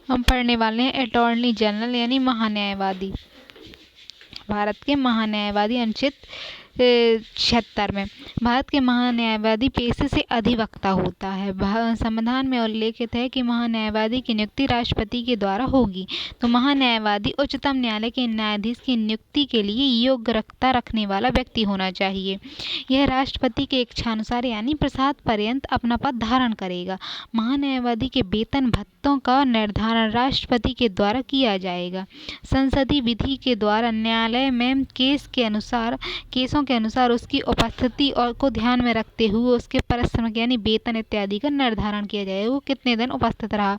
हम पढ़ने वाले हैं अटॉर्नी जनरल यानी महान्यायवादी। भारत के महान्यायवादी अनुच्छेद 76 में भारत के महान्यायवादी पेशे से अधिवक्ता होता है। संविधान में उल्लेखित है कि महान्यायवादी की नियुक्ति राष्ट्रपति के द्वारा होगी। तो महान्यायवादी उच्चतम न्यायालय के न्यायाधीश की नियुक्ति के लिए योग्यता रखने वाला व्यक्ति होना चाहिए। यह राष्ट्रपति के इच्छानुसार यानी प्रसाद पर्यंत अपना पद धारण करेगा। महान्यायवादी के वेतन भत्तों का निर्धारण राष्ट्रपति के द्वारा किया जाएगा। संसदीय विधि के द्वारा न्यायालय में केसों के अनुसार उसकी उपस्थिति और को ध्यान में रखते हुए उसके पारिश्रमिक यानी वेतन इत्यादि का निर्धारण किया जाएगा। वो कितने दिन उपस्थित रहा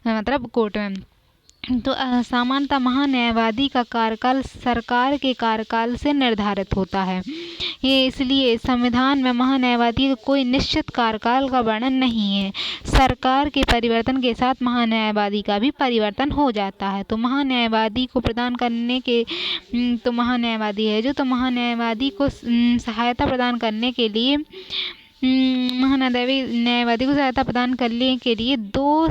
मतलब कोर्ट में। तो सामान्यतः महान्यायवादी का कार्यकाल सरकार के कार्यकाल से निर्धारित होता है। ये इसलिए संविधान में महान्यायवादी का कोई निश्चित कार्यकाल का वर्णन नहीं है। सरकार के परिवर्तन के साथ महान्यायवादी का भी परिवर्तन हो जाता है। तो महान्यायवादी को प्रदान करने के तो महान्यायवादी है जो तो महान्यायवादी को सहायता प्रदान करने के लिए न्यायवादी को सहायता प्रदान करने के लिए दो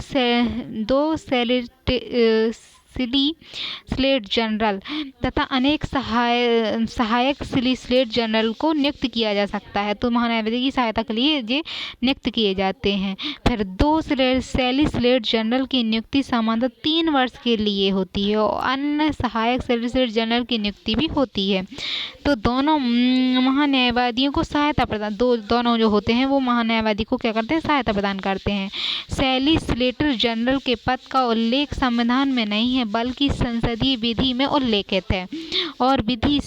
सॉलिसिटर जनरल तथा अनेक सहायक सॉलिसिटर जनरल को नियुक्त किया जा सकता है। तो महान्यायवादी की सहायता के लिए ये नियुक्त किए जाते हैं। फिर दो सॉलिसिटर जनरल की नियुक्ति सामान्यतः 3 वर्ष के लिए होती है और अन्य सहायक सॉलिसिटर जनरल की नियुक्ति भी होती है। तो दोनों महान्यायवादियों को सहायता प्रदान दोनों जो होते हैं वो महान्यायवादी को क्या करते हैं, सहायता प्रदान करते हैं। सॉलिसिटर जनरल के पद का उल्लेख संविधान में नहीं है बल्कि संसदीय विधि में उल्लेखित है और विधि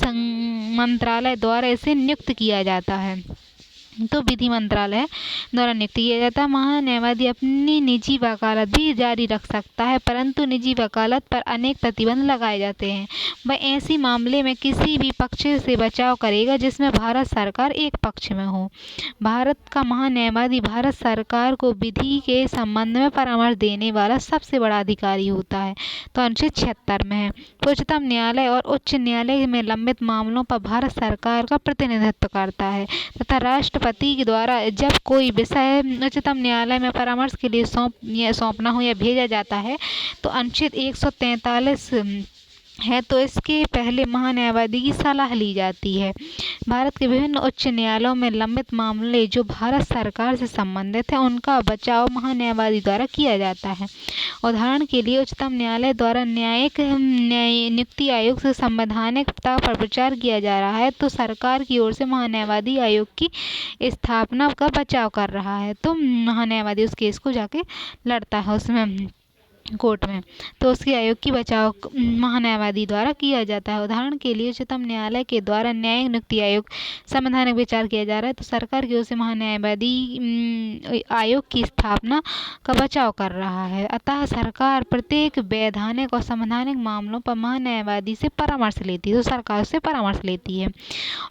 मंत्रालय द्वारा इसे नियुक्त किया जाता है। तो विधि मंत्रालय द्वारा नियुक्त किया जाता है। महान्यायवादी अपनी निजी वकालत भी जारी रख सकता है परंतु निजी वकालत पर अनेक प्रतिबंध लगाए जाते हैं। वह ऐसी मामले में किसी भी पक्ष से बचाव करेगा जिसमें भारत सरकार एक पक्ष में हो। भारत का महान्यायवादी भारत सरकार को विधि के संबंध में परामर्श देने वाला सबसे बड़ा अधिकारी होता है। तो अनुच्छेद 76 में है। उच्चतम न्यायालय और उच्च न्यायालय में लंबित मामलों पर भारत सरकार का प्रतिनिधित्व करता है तथा राष्ट्रपति के द्वारा जब कोई विषय उच्चतम न्यायालय में परामर्श के लिए सौंपना हो या भेजा जाता है तो अनुच्छेद 143 है तो इसके पहले महान्यायवादी की सलाह ली जाती है। भारत के विभिन्न उच्च न्यायालयों में लंबित मामले जो भारत सरकार से संबंधित है उनका बचाव महान्यायवादी द्वारा किया जाता है। उदाहरण के लिए उच्चतम न्यायालय द्वारा न्यायिक नियुक्ति आयोग से संवैधानिकता पर विचार किया जा रहा है तो सरकार की ओर से महान्यायवादी आयोग की स्थापना का बचाव कर रहा है। तो महान्यायवादी उस केस को जाके लड़ता है उसमें कोर्ट में, तो उसके आयोग की बचाव महान्यायवादी द्वारा किया जाता है। उदाहरण के लिए उच्चतम न्यायालय के द्वारा न्यायिक नियुक्ति आयोग संवैधानिक विचार किया जा रहा है तो सरकार की ओर से महान्यायवादी आयोग की स्थापना का बचाव कर रहा है। अतः सरकार प्रत्येक वैधानिक और संवैधानिक मामलों पर महान्यायवादी से परामर्श लेती है। तो सरकार से परामर्श लेती है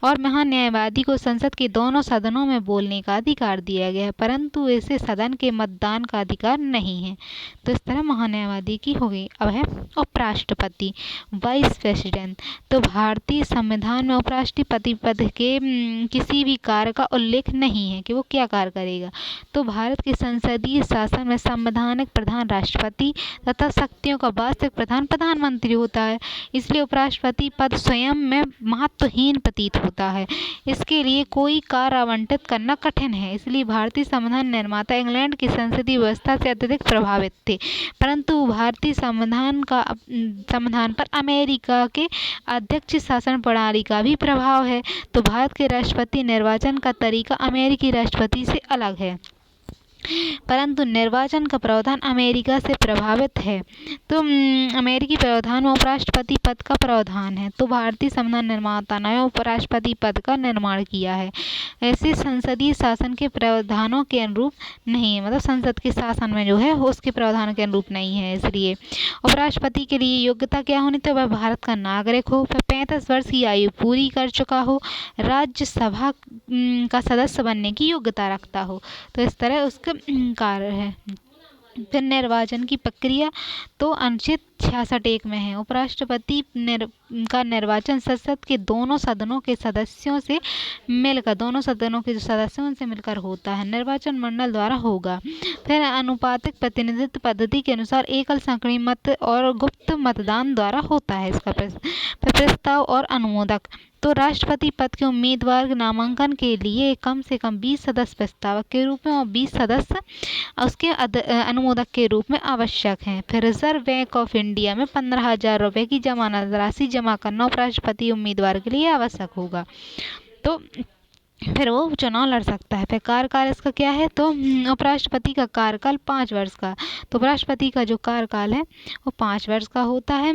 और महान्यायवादी को संसद के दोनों सदनों में बोलने का अधिकार दिया गया है परंतु इसे सदन के मतदान का अधिकार नहीं है। तो इस तरह महान्यायवादी की हो गई। अब है उपराष्ट्रपति वाइस प्रेसिडेंट। तो भारतीय संविधान में उपराष्ट्रपति पद के किसी भी कार्य का उल्लेख नहीं है कि वो क्या कार्य करेगा। तो भारत के संसदीय शासन में संवैधानिक प्रधान राष्ट्रपति तथा शक्तियों का वास्तविक प्रधान प्रधानमंत्री होता है। इसलिए उपराष्ट्रपति पद स्वयं में महत्वहीन प्रतीत होता है। इसके लिए कोई कार्य आवंटित करना कठिन है। इसलिए भारतीय संविधान निर्माता इंग्लैंड की संसदीय व्यवस्था से अत्यधिक प्रभावित थे परंतु भारतीय संविधान पर अमेरिका के अध्यक्ष शासन प्रणाली का भी प्रभाव है। तो भारत के राष्ट्रपति निर्वाचन का तरीका अमेरिकी राष्ट्रपति से अलग है परंतु निर्वाचन का प्रावधान अमेरिका से प्रभावित है। तो अमेरिकी प्रावधान में उपराष्ट्रपति पद का प्रावधान है। तो भारतीय संविधान निर्माता ने उपराष्ट्रपति पद का निर्माण किया है। ऐसे संसदीय शासन के प्रावधानों के अनुरूप नहीं है, मतलब संसद के शासन में जो है उसके प्रावधानों के अनुरूप नहीं है। इसलिए उपराष्ट्रपति के लिए योग्यता क्या होनी तो वह भारत का नागरिक हो, वह 35 वर्ष की आयु पूरी कर चुका हो, राज्यसभा का सदस्य बनने की योग्यता रखता हो। तो इस तरह उसका कार्य है। फिर निर्वाचन की प्रक्रिया तो अनुच्छेद 66 में है। उपराष्ट्रपति का निर्वाचन संसद के दोनों सदनों के सदस्यों से मिलकर होता है। निर्वाचन मंडल द्वारा होगा। फिर अनुपातिक प्रतिनिधित्व पद्धति के अनुसार एकल संकरी मत और गुप्त मतदान द्वारा होता है इसका प्रस्ताव और अनुमोदक। तो राष्ट्रपति पद के उम्मीदवार के नामांकन के लिए कम से कम 20 सदस्य प्रस्तावक के रूप में और 20 सदस्य उसके अनुमोदक के रूप में आवश्यक हैं। फिर रिजर्व बैंक ऑफ इंडिया में 15,000 रुपये की जमानत राशि जमा करना उपराष्ट्रपति उम्मीदवार के लिए आवश्यक होगा। तो फिर वो चुनाव लड़ सकता है। फिर कार्यकाल इसका क्या है, तो उपराष्ट्रपति का कार्यकाल 5 वर्ष का। तो उपराष्ट्रपति का जो कार्यकाल है वो 5 वर्ष का होता है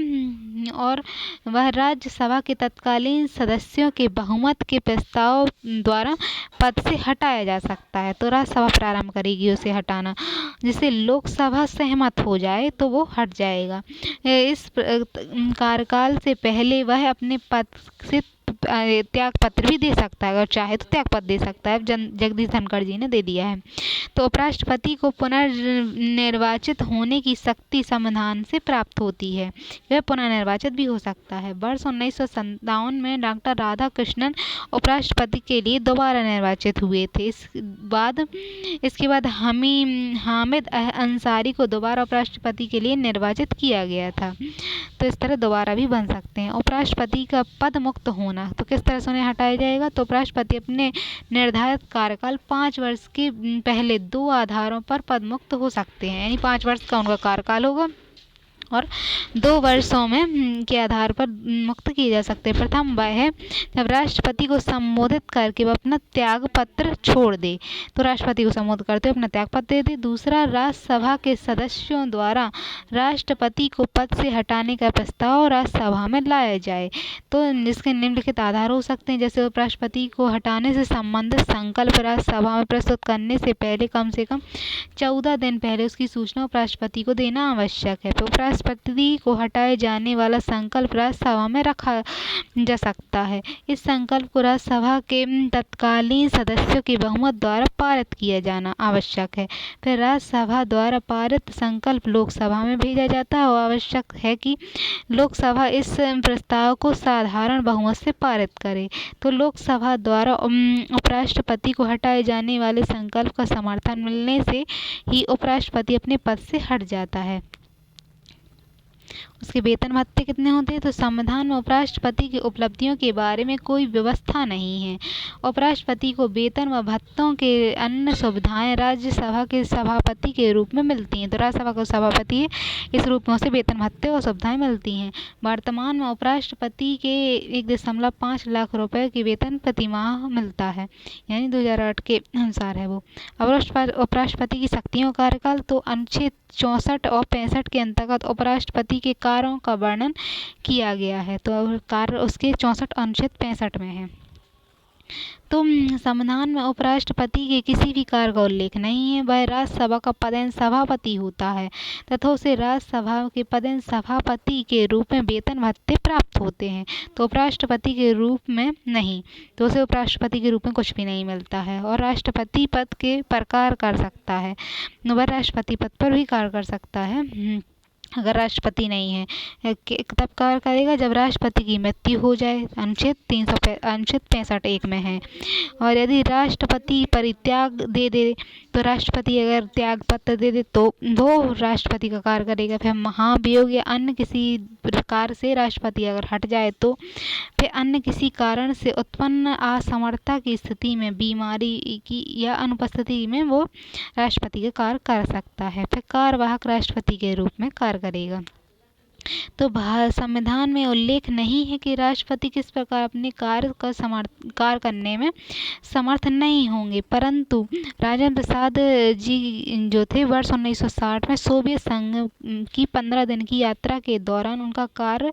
और वह राज्यसभा के तत्कालीन सदस्यों के बहुमत के प्रस्ताव द्वारा पद से हटाया जा सकता है। तो राज्यसभा प्रारंभ करेगी उसे हटाना, जिससे लोकसभा सहमत हो जाए तो वो हट जाएगा। इस कार्यकाल से पहले वह अपने पद से त्याग पत्र भी दे सकता है, अगर चाहे तो त्याग पत्र दे सकता है। जगदीश धनखड़ जी ने दे दिया है। तो उपराष्ट्रपति को पुनर्निर्वाचित होने की शक्ति संविधान से प्राप्त होती है। वह पुनर्निर्वाचित भी हो सकता है। वर्ष 1957 में डॉक्टर राधाकृष्णन उपराष्ट्रपति के लिए दोबारा निर्वाचित हुए थे। इसके बाद हामिद अंसारी को दोबारा उपराष्ट्रपति के लिए निर्वाचित किया गया था। तो इस तरह दोबारा भी बन सकते हैं। उपराष्ट्रपति का पद मुक्त होना, तो किस तरह से उन्हें हटाया जाएगा, तो उपराष्ट्रपति अपने निर्धारित कार्यकाल 5 वर्ष के पहले 2 आधारों पर पद मुक्त हो सकते हैं। यानी 5 वर्ष का उनका कार्यकाल होगा और 2 वर्षों में के आधार पर मुक्त किए जा सकते हैं। प्रथम वह है जब राष्ट्रपति को संबोधित करके वह अपना त्याग पत्र छोड़ दे, तो राष्ट्रपति को संबोधित करते हुए अपना त्याग पत्र दे दे। दूसरा, राज्यसभा के सदस्यों द्वारा राष्ट्रपति को पद से हटाने का प्रस्ताव राज्यसभा में लाया जाए। तो जिसके निम्नलिखित आधार हो सकते हैं, जैसे उपराष्ट्रपति को हटाने से संबंधित संकल्प राज्यसभा में प्रस्तुत करने से पहले कम से कम 14 दिन पहले उसकी सूचना उपराष्ट्रपति को देना आवश्यक है। तो उपराष्ट्रपति को हटाए जाने वाला संकल्प राज्यसभा में रखा जा सकता है। इस संकल्प को राज्यसभा के तत्कालीन सदस्यों के बहुमत द्वारा पारित किया जाना आवश्यक है। फिर राज्यसभा द्वारा पारित संकल्प लोकसभा में भेजा जाता है और आवश्यक है कि लोकसभा इस प्रस्ताव को साधारण बहुमत से पारित करे। तो लोकसभा द्वारा उपराष्ट्रपति को हटाए जाने वाले संकल्प का समर्थन मिलने से ही उपराष्ट्रपति अपने पद से हट जाता है। उसके वेतन भत्ते कितने होते हैं, तो संविधान में उपराष्ट्रपति की उपलब्धियों के बारे में कोई व्यवस्था नहीं है। उपराष्ट्रपति को वेतन व भत्तों के अन्य सुविधाएं राज्यसभा के सभापति के रूप में मिलती हैं। तो राज्यसभा का सभापति है, इस रूप में उसे वेतन भत्ते और सुविधाएं मिलती हैं। वर्तमान में उपराष्ट्रपति के 1.5 लाख रुपए की वेतन प्रति माह मिलता है, यानी 2008 के अनुसार है वो। अब उपराष्ट्रपति की शक्तियों कार्यकाल, तो अनुच्छेद 64 और 65 के अंतर्गत उपराष्ट्रपति के कार्यों का वर्णन किया गया है। तो कार्य उसके 64 अनुच्छेद 65 में है। तो संविधान में उपराष्ट्रपति के किसी भी कार्य का उल्लेख नहीं है। वह राज्यसभा का पदेन सभापति होता है तथा उसे राज्यसभा के पदेन सभापति के रूप में वेतन भत्ते प्राप्त होते हैं। तो उपराष्ट्रपति के रूप में नहीं, तो उसे उपराष्ट्रपति के रूप में कुछ भी नहीं मिलता है। और राष्ट्रपति पद के प्रकार कर सकता है, वह राष्ट्रपति पद पर भी कार्य कर सकता है अगर राष्ट्रपति नहीं है। तब कार्य करेगा जब राष्ट्रपति की मृत्यु हो जाए, अनुच्छेद 65(1) में है। और यदि राष्ट्रपति परित्याग दे दे, तो राष्ट्रपति अगर त्याग पत्र दे दे तो वो राष्ट्रपति का कार्य करेगा। फिर महाभियोग या अन्य किसी प्रकार से राष्ट्रपति अगर हट जाए, तो फिर अन्य किसी कारण से उत्पन्न असमर्थता की स्थिति में, बीमारी की या अनुपस्थिति में वो राष्ट्रपति का कार्य कर सकता है। फिर कार्यवाहक राष्ट्रपति के रूप में कार्य करेगा। तो संविधान में उल्लेख नहीं है कि राष्ट्रपति किस प्रकार अपने कार्य करने में समर्थ नहीं होंगे, परंतु राजेंद्र प्रसाद जी जो थे वर्ष 1960 में सोवियत संघ की 15 दिन की यात्रा के दौरान उनका कार्य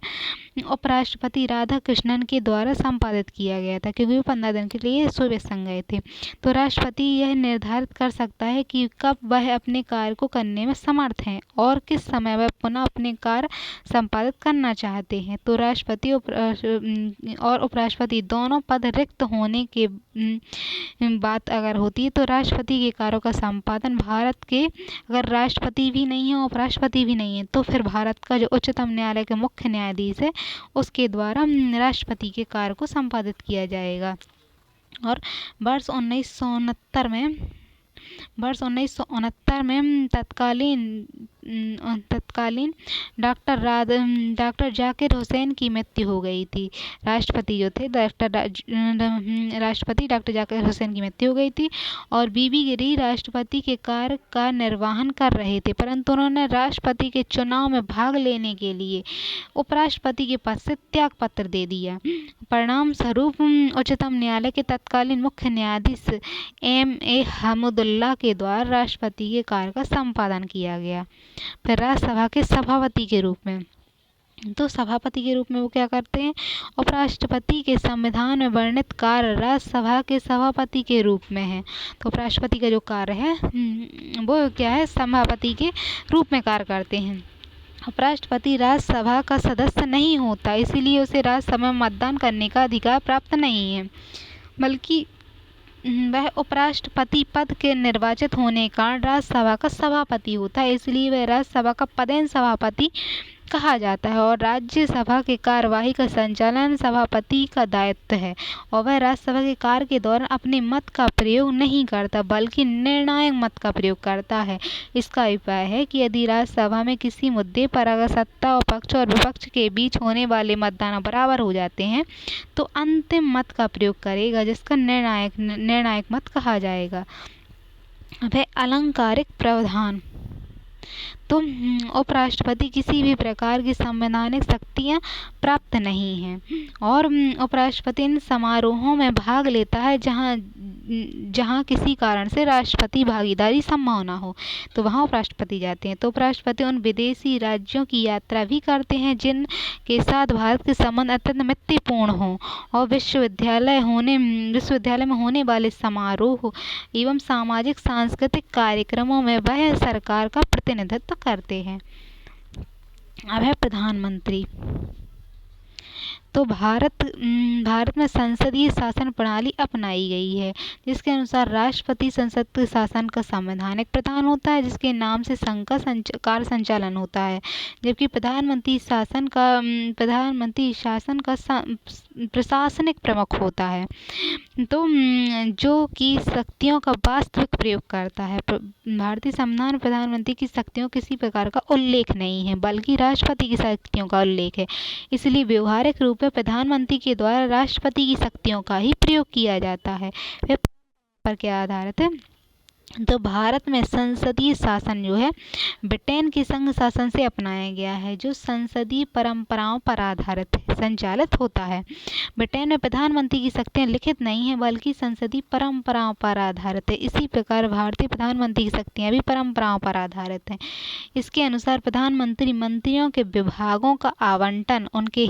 उपराष्ट्रपति राधाकृष्णन के द्वारा संपादित किया गया था, क्योंकि वो 15 दिन के लिए सोवियत संघ गए थे। तो राष्ट्रपति यह निर्धारित कर सकता है कि कब वह अपने कार्य को करने में समर्थ हैं और किस समय वह पुनः अपने कार्य संपादित करना चाहते हैं तो राष्ट्रपति और उपराष्ट्रपति दोनों पद रिक्त होने के बात अगर होती है तो राष्ट्रपति के कार्यों का संपादन भारत के, अगर राष्ट्रपति भी नहीं है उपराष्ट्रपति भी नहीं है तो फिर भारत का जो उच्चतम न्यायालय के मुख्य न्यायाधीश है उसके द्वारा राष्ट्रपति के कार्य को संपादित किया जाएगा। और वर्ष 1969 में तत्कालीन डॉक्टर जाकिर हुसैन की मृत्यु हो गई थी। राष्ट्रपति जो थे राष्ट्रपति डॉक्टर जाकिर हुसैन की मृत्यु हो गई थी और बीबी गिरी राष्ट्रपति के कार्य का निर्वहन कर रहे थे, परंतु उन्होंने राष्ट्रपति के चुनाव में भाग लेने के लिए उपराष्ट्रपति के पद से त्याग पत्र दे दिया। परिणाम स्वरूप उच्चतम न्यायालय के तत्कालीन मुख्य न्यायाधीश M.A. हमदुल्ला के द्वारा राष्ट्रपति के कार्य का संपादन किया गया। फिर राज्यसभा के सभापति के रूप में, तो सभापति के रूप में वो क्या करते हैं, उपराष्ट्रपति के संविधान में वर्णित कार्य राज्यसभा के सभापति के रूप में है। तो उपराष्ट्रपति का जो कार्य है वो क्या है, सभापति के रूप में कार्य करते हैं। उपराष्ट्रपति राज्यसभा का सदस्य नहीं होता, इसीलिए उसे राज्यसभा में मतदान करने का अधिकार प्राप्त नहीं है, बल्कि वह उपराष्ट्रपति पद के निर्वाचित होने के कारण राज्यसभा का सभापति होता है, इसलिए वह राज्यसभा का पदेन सभापति कहा जाता है। और राज्यसभा के कार्यवाही का संचालन सभापति का दायित्व है और वह राज्यसभा के कार्य के दौरान अपने मत का प्रयोग नहीं करता बल्कि निर्णायक मत का प्रयोग करता है। इसका अभिप्राय है कि यदि राज्यसभा में किसी मुद्दे पर अगर सत्ता और पक्ष और विपक्ष के बीच होने वाले मतदान बराबर हो जाते हैं तो अंतिम मत का प्रयोग करेगा जिसका निर्णायक मत कहा जाएगा। वह अलंकारिक प्रावधान, तो उपराष्ट्रपति किसी भी प्रकार की संवैधानिक शक्तियाँ प्राप्त नहीं हैं और उपराष्ट्रपति इन समारोहों में भाग लेता है जहाँ किसी कारण से राष्ट्रपति भागीदारी संभव ना हो तो वहाँ उपराष्ट्रपति जाते हैं। तो उपराष्ट्रपति उन विदेशी राज्यों की यात्रा भी करते हैं जिनके साथ भारत के संबंध अत्यंत मैत्रीपूर्ण हों और विश्वविद्यालय में होने वाले समारोह एवं सामाजिक सांस्कृतिक कार्यक्रमों में वह सरकार का प्रतिनिधित्व करते हैं। अब है प्रधानमंत्री। तो भारत में संसदीय शासन प्रणाली अपनाई गई है जिसके अनुसार राष्ट्रपति संसद के शासन का संवैधानिक प्रधान होता है जिसके नाम से संघ का कार्य संचालन होता है, जबकि प्रधानमंत्री शासन का प्रशासनिक प्रमुख होता है तो जो कि शक्तियों का वास्तविक प्रयोग करता है। भारतीय संविधान में प्रधानमंत्री की शक्तियों किसी प्रकार का उल्लेख नहीं है बल्कि राष्ट्रपति की शक्तियों का उल्लेख है, इसलिए व्यवहारिक रूप में प्रधानमंत्री के द्वारा राष्ट्रपति की शक्तियों का ही प्रयोग किया जाता है। वह पर क्या आधारित है, तो भारत में संसदीय शासन जो है ब्रिटेन के संघ शासन से अपनाया गया है जो संसदीय परंपराओं पर आधारित संचालित होता है। ब्रिटेन में प्रधानमंत्री की शक्तियाँ लिखित नहीं है बल्कि संसदीय परंपराओं पर आधारित है। इसी प्रकार भारतीय प्रधानमंत्री की शक्तियाँ भी परंपराओं पर आधारित हैं। इसके अनुसार प्रधानमंत्री मंत्रियों के विभागों का आवंटन उनके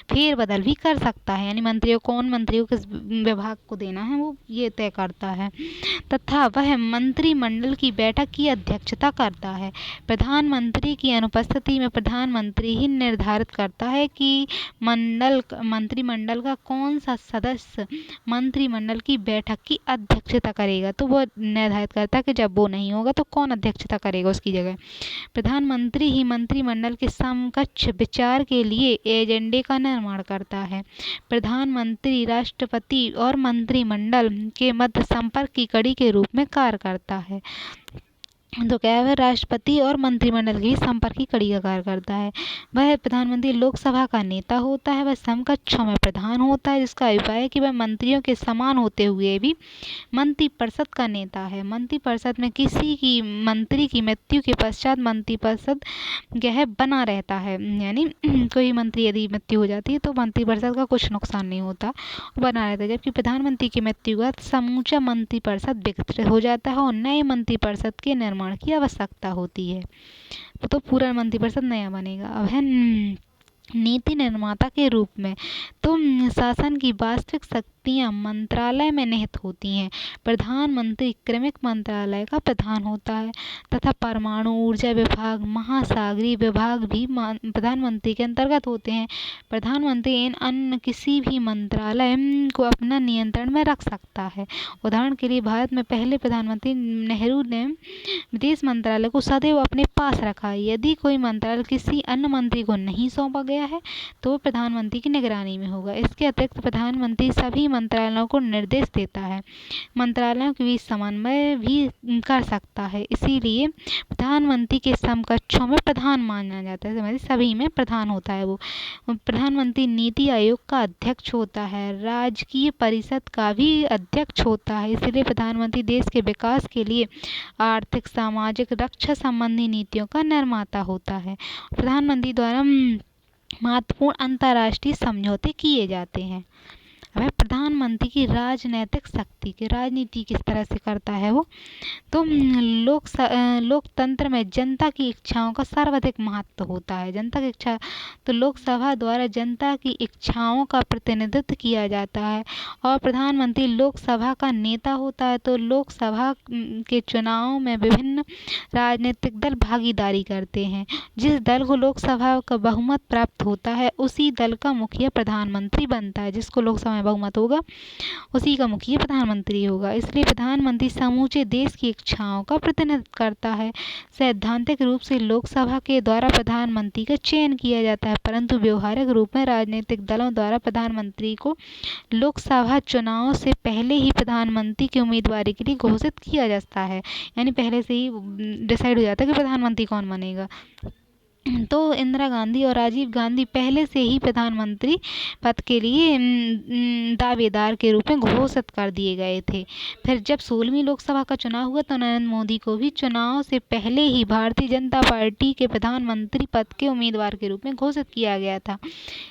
फेरबदल भी कर सकता है, यानी कौन मंत्रियों किस विभाग को देना है वो ये तय करता है तथा वह मंत्रिमंडल की बैठक की अध्यक्षता करता है। प्रधानमंत्री की अनुपस्थिति में प्रधानमंत्री ही निर्धारित करता है कि मंत्रिमंडल का कौन सा सदस्य मंत्रिमंडल की बैठक की अध्यक्षता करेगा, तो वो निर्धारित करता है कि जब वो नहीं होगा तो कौन अध्यक्षता करेगा उसकी जगह। प्रधानमंत्री ही मंत्रिमंडल के समकक्ष विचार के लिए एजेंडे का निर्माण करता है। प्रधानमंत्री राष्ट्रपति और मंत्रिमंडल के मध्य संपर्क की कड़ी के रूप में कार्य करता है। तो क्या है, वह राष्ट्रपति और मंत्रिमंडल की संपर्क की कड़ी का कार्य करता है। वह प्रधानमंत्री लोकसभा का नेता होता है, वह समकक्षों में प्रधान होता है जिसका अभिप्राय है कि वह मंत्रियों के समान होते हुए भी मंत्रिपरिषद का नेता है। मंत्रिपरिषद में किसी की मंत्री की मृत्यु के पश्चात मंत्रिपरिषद यह बना रहता है, यानी कोई मंत्री यदि मृत्यु हो जाती है तो मंत्रिपरिषद का कुछ नुकसान नहीं होता, बना रहता है। जबकि प्रधानमंत्री की मृत्यु के बाद समूचा मंत्रिपरिषद विघटित हो जाता है और नए मंत्रिपरिषद के निर्माण की आवश्यकता होती है, तो पूरा मंत्रिपरिषद नया बनेगा। अब है नीति निर्माता के रूप में, तो शासन की वास्तविक शक्ति शक्तियाँ मंत्रालय में निहित होती हैं। प्रधानमंत्री क्रमिक मंत्रालय का प्रधान होता है तथा परमाणु ऊर्जा विभाग, महासागरीय विभाग भी प्रधानमंत्री के अंतर्गत होते हैं। प्रधानमंत्री इन अन्य किसी भी मंत्रालय को अपना नियंत्रण में रख सकता है। उदाहरण के लिए भारत में पहले प्रधानमंत्री नेहरू ने विदेश मंत्रालय को सदैव अपने पास रखा। यदि कोई मंत्रालय किसी अन्य मंत्री को नहीं सौंपा गया है तो प्रधानमंत्री की निगरानी में होगा। इसके अतिरिक्त प्रधानमंत्री सभी मंत्रालयों को निर्देश देता है, मंत्रालयों के बीच समन्वय भी कर सकता है। इसीलिए प्रधानमंत्री के समकक्षों में प्रधान माना जाता है, सभी में प्रधान होता है वो। प्रधानमंत्री नीति आयोग का अध्यक्ष होता है, राजकीय परिषद का भी अध्यक्ष होता है। इसलिए प्रधानमंत्री देश के विकास के लिए आर्थिक, सामाजिक, रक्षा संबंधी नीतियों का निर्माता होता है। प्रधानमंत्री द्वारा महत्वपूर्ण अंतर्राष्ट्रीय समझौते किए जाते हैं। अब प्रधानमंत्री की राजनैतिक शक्ति की राजनीति किस तरह से करता है वो, तो लोकतंत्र में जनता की इच्छाओं का सर्वाधिक महत्व होता है। जनता की इच्छा, तो लोकसभा द्वारा जनता की इच्छाओं का प्रतिनिधित्व किया जाता है और प्रधानमंत्री लोकसभा का नेता होता है। तो लोकसभा के चुनाव में विभिन्न राजनीतिक दल भागीदारी करते हैं। जिस दल को लोकसभा का बहुमत प्राप्त होता है उसी दल का मुखिया प्रधानमंत्री बनता है। जिसको लोकसभा में बहुमत होगा उसी का मुखिया प्रधानमंत्री होगा। इसलिए प्रधानमंत्री समूचे देश की इच्छाओं का प्रतिनिधित्व करता है। सैद्धांतिक रूप से लोकसभा के द्वारा प्रधानमंत्री का चयन किया जाता है, परंतु व्यवहारिक रूप में राजनीतिक दलों द्वारा प्रधानमंत्री को लोकसभा चुनाव से पहले ही प्रधानमंत्री की उम्मीदवारी के लिए घोषित किया जाता है। यानी पहले से ही डिसाइड हो जाता है कि प्रधानमंत्री कौन बनेगा। तो इंदिरा गांधी और राजीव गांधी पहले से ही प्रधानमंत्री पद के लिए दावेदार के रूप में घोषित कर दिए गए थे। फिर जब 16वीं लोकसभा का चुनाव हुआ तो नरेंद्र मोदी को भी चुनाव से पहले ही भारतीय जनता पार्टी के प्रधानमंत्री पद के उम्मीदवार के रूप में घोषित किया गया था।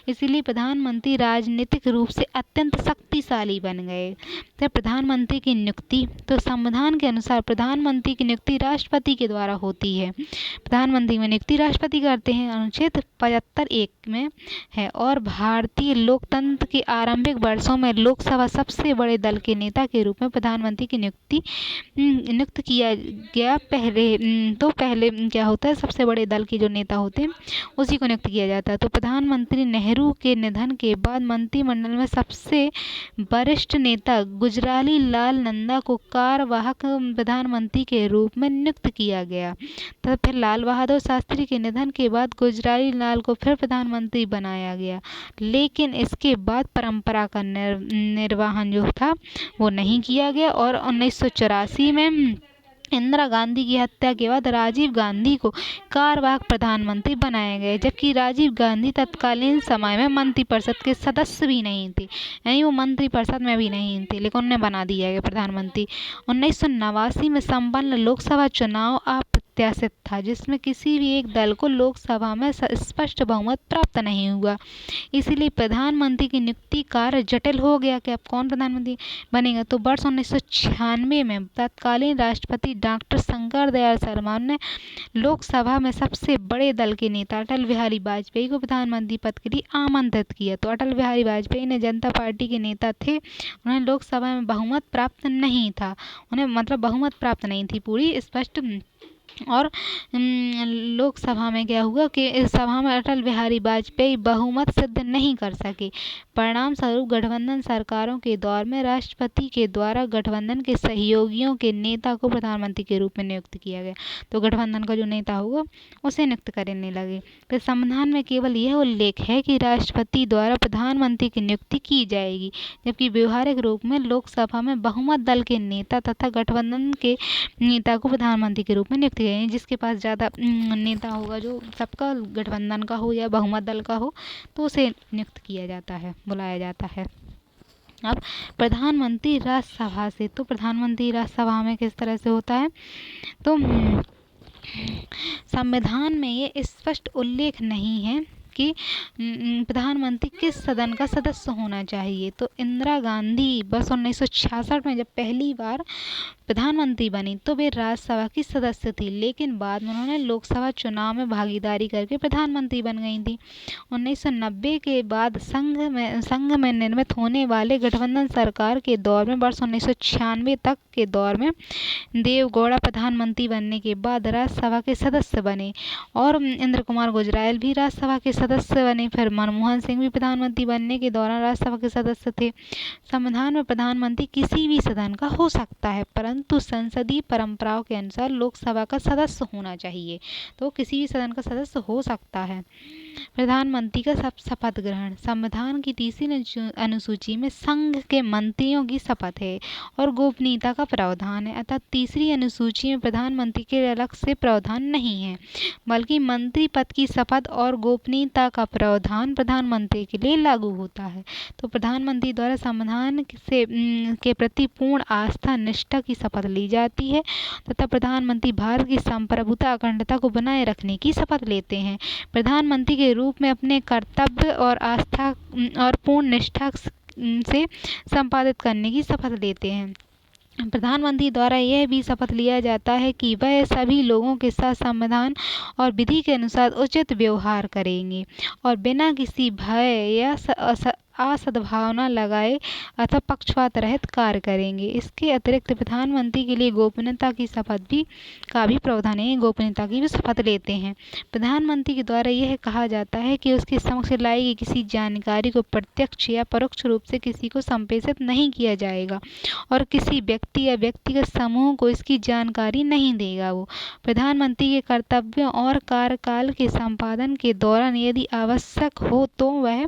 इसलिए प्रधानमंत्री राजनीतिक रूप से अत्यंत शक्तिशाली बन गए। फिर प्रधानमंत्री की नियुक्ति, तो संविधान के अनुसार प्रधानमंत्री की नियुक्ति राष्ट्रपति के द्वारा होती है। प्रधानमंत्री में नियुक्ति राष्ट्रपति करते हैं, अनुच्छेद 75(1) में है। और भारतीय लोकतंत्र के आरंभिक वर्षों में लोकसभा सबसे बड़े दल के नेता के रूप में प्रधानमंत्री की नियुक्त किया गया। पहले क्या होता है, सबसे बड़े दल के जो नेता होते हैं उसी को नियुक्त किया जाता है। तो प्रधानमंत्री नेहरू के निधन के बाद मंत्रिमंडल में सबसे वरिष्ठ नेता गुजराली लाल नंदा को कार्यवाहक प्रधानमंत्री के रूप में नियुक्त किया गया। तब फिर लाल बहादुर शास्त्री के निधन के बाद गुजराली लाल को फिर प्रधानमंत्री बनाया गया, लेकिन इसके बाद परंपरा का निर्वहन जो था वो नहीं किया गया। और 1984 में इंदिरा गांधी की हत्या के बाद राजीव गांधी को कार्यवाहक प्रधानमंत्री बनाया गया, जबकि राजीव गांधी तत्कालीन समय में मंत्रिपरिषद के सदस्य भी नहीं थे, यानी वो मंत्रिपरिषद में भी नहीं थे, लेकिन उन्हें बना दिया गया प्रधानमंत्री। 1989 में संपन्न लोकसभा चुनाव अप्रत्याशित था, जिसमें किसी भी एक दल को लोकसभा में स्पष्ट बहुमत प्राप्त नहीं हुआ। इसीलिए प्रधानमंत्री की नियुक्ति कार्य जटिल हो गया कि अब कौन प्रधानमंत्री बनेगा। तो वर्ष 1996 में तत्कालीन राष्ट्रपति डॉक्टर शंकर दयाल शर्मा ने लोकसभा में सबसे बड़े दल के नेता अटल बिहारी वाजपेयी को प्रधानमंत्री पद के लिए आमंत्रित किया। तो अटल बिहारी वाजपेयी ने जनता पार्टी के नेता थे, उन्हें लोकसभा में बहुमत प्राप्त नहीं था, उन्हें मतलब बहुमत प्राप्त नहीं थी पूरी स्पष्ट। और लोकसभा में क्या हुआ कि इस सभा में अटल बिहारी वाजपेयी बहुमत सिद्ध नहीं कर सके। परिणाम स्वरूप गठबंधन सरकारों के दौर में राष्ट्रपति के द्वारा गठबंधन के सहयोगियों के नेता को प्रधानमंत्री के रूप में नियुक्त किया गया। तो गठबंधन का जो नेता होगा उसे नियुक्त करने लगे। फिर संविधान में केवल यह उल्लेख है कि राष्ट्रपति द्वारा प्रधानमंत्री की नियुक्ति की जाएगी, जबकि व्यवहारिक रूप में लोकसभा में बहुमत दल के नेता तथा गठबंधन के नेता को प्रधानमंत्री के रूप में नियुक्त किया। जिसके पास ज़्यादा नेता होगा, जो सबका गठबंधन का हो या बहुमत दल का हो, तो उसे नियुक्त किया जाता है, बुलाया जाता है। अब प्रधानमंत्री राज्यसभा से, तो प्रधानमंत्री राज्यसभा में किस तरह से होता है, तो संविधान में ये स्पष्ट उल्लेख नहीं है कि प्रधानमंत्री किस सदन का सदस्य होना चाहिए। तो इंदिरा गांधी बस 1966 में जब पहली बार प्रधानमंत्री बनी तो वे राज्यसभा की सदस्य थी, लेकिन बाद में उन्होंने लोकसभा चुनाव में भागीदारी करके प्रधानमंत्री बन गई थी। 1990 के बाद संघ में निर्मित होने वाले गठबंधन सरकार के दौर में वर्ष 1996 तक के दौर में देवेगौड़ा प्रधानमंत्री बनने के बाद राज्यसभा के सदस्य बने और इंद्र कुमार गुजराल भी राज्यसभा के सदस्य बने। फिर मनमोहन सिंह भी प्रधानमंत्री बनने के दौरान राज्यसभा के सदस्य थे। संविधान में प्रधानमंत्री किसी भी सदन का हो सकता है, परंतु संसदीय परंपराओं के अनुसार लोकसभा का सदस्य होना चाहिए। तो किसी भी सदन का सदस्य हो सकता है। प्रधानमंत्री का शपथ ग्रहण। संविधान की तीसरी अनुसूची में संघ के मंत्रियों की शपथ है और गोपनीयता का प्रावधान है, अतः तीसरी अनुसूची में प्रधानमंत्री के अलग से प्रावधान नहीं है, बल्कि मंत्री पद की शपथ और गोपनीयता का प्रावधान प्रधानमंत्री के लिए लागू होता है। तो प्रधानमंत्री द्वारा संविधान के प्रति पूर्ण आस्था निष्ठा की शपथ ली जाती है तथा प्रधानमंत्री भारत की संप्रभुता अखंडता को बनाए रखने की शपथ लेते हैं। प्रधानमंत्री के रूप में अपने कर्तव्य और आस्था और पूर्ण निष्ठा से संपादित करने की शपथ लेते हैं। प्रधानमंत्री द्वारा यह भी शपथ लिया जाता है कि वह सभी लोगों के साथ संविधान और विधि के अनुसार उचित व्यवहार करेंगे और बिना किसी भय या असद्भावना लगाए अथवा पक्षपात रहित कार्य करेंगे। इसके अतिरिक्त प्रधानमंत्री के लिए गोपनीयता की शपथ का भी प्रावधान है, गोपनीयता की भी शपथ लेते हैं। प्रधानमंत्री के द्वारा यह कहा जाता है कि उसके समक्ष लाई गई किसी जानकारी को प्रत्यक्ष या परोक्ष रूप से किसी को संप्रेषित नहीं किया जाएगा और किसी व्यक्ति या व्यक्तिगत समूह को इसकी जानकारी नहीं देगा। वो प्रधानमंत्री के कर्तव्यों और कार्यकाल के संपादन के दौरान यदि आवश्यक हो तो वह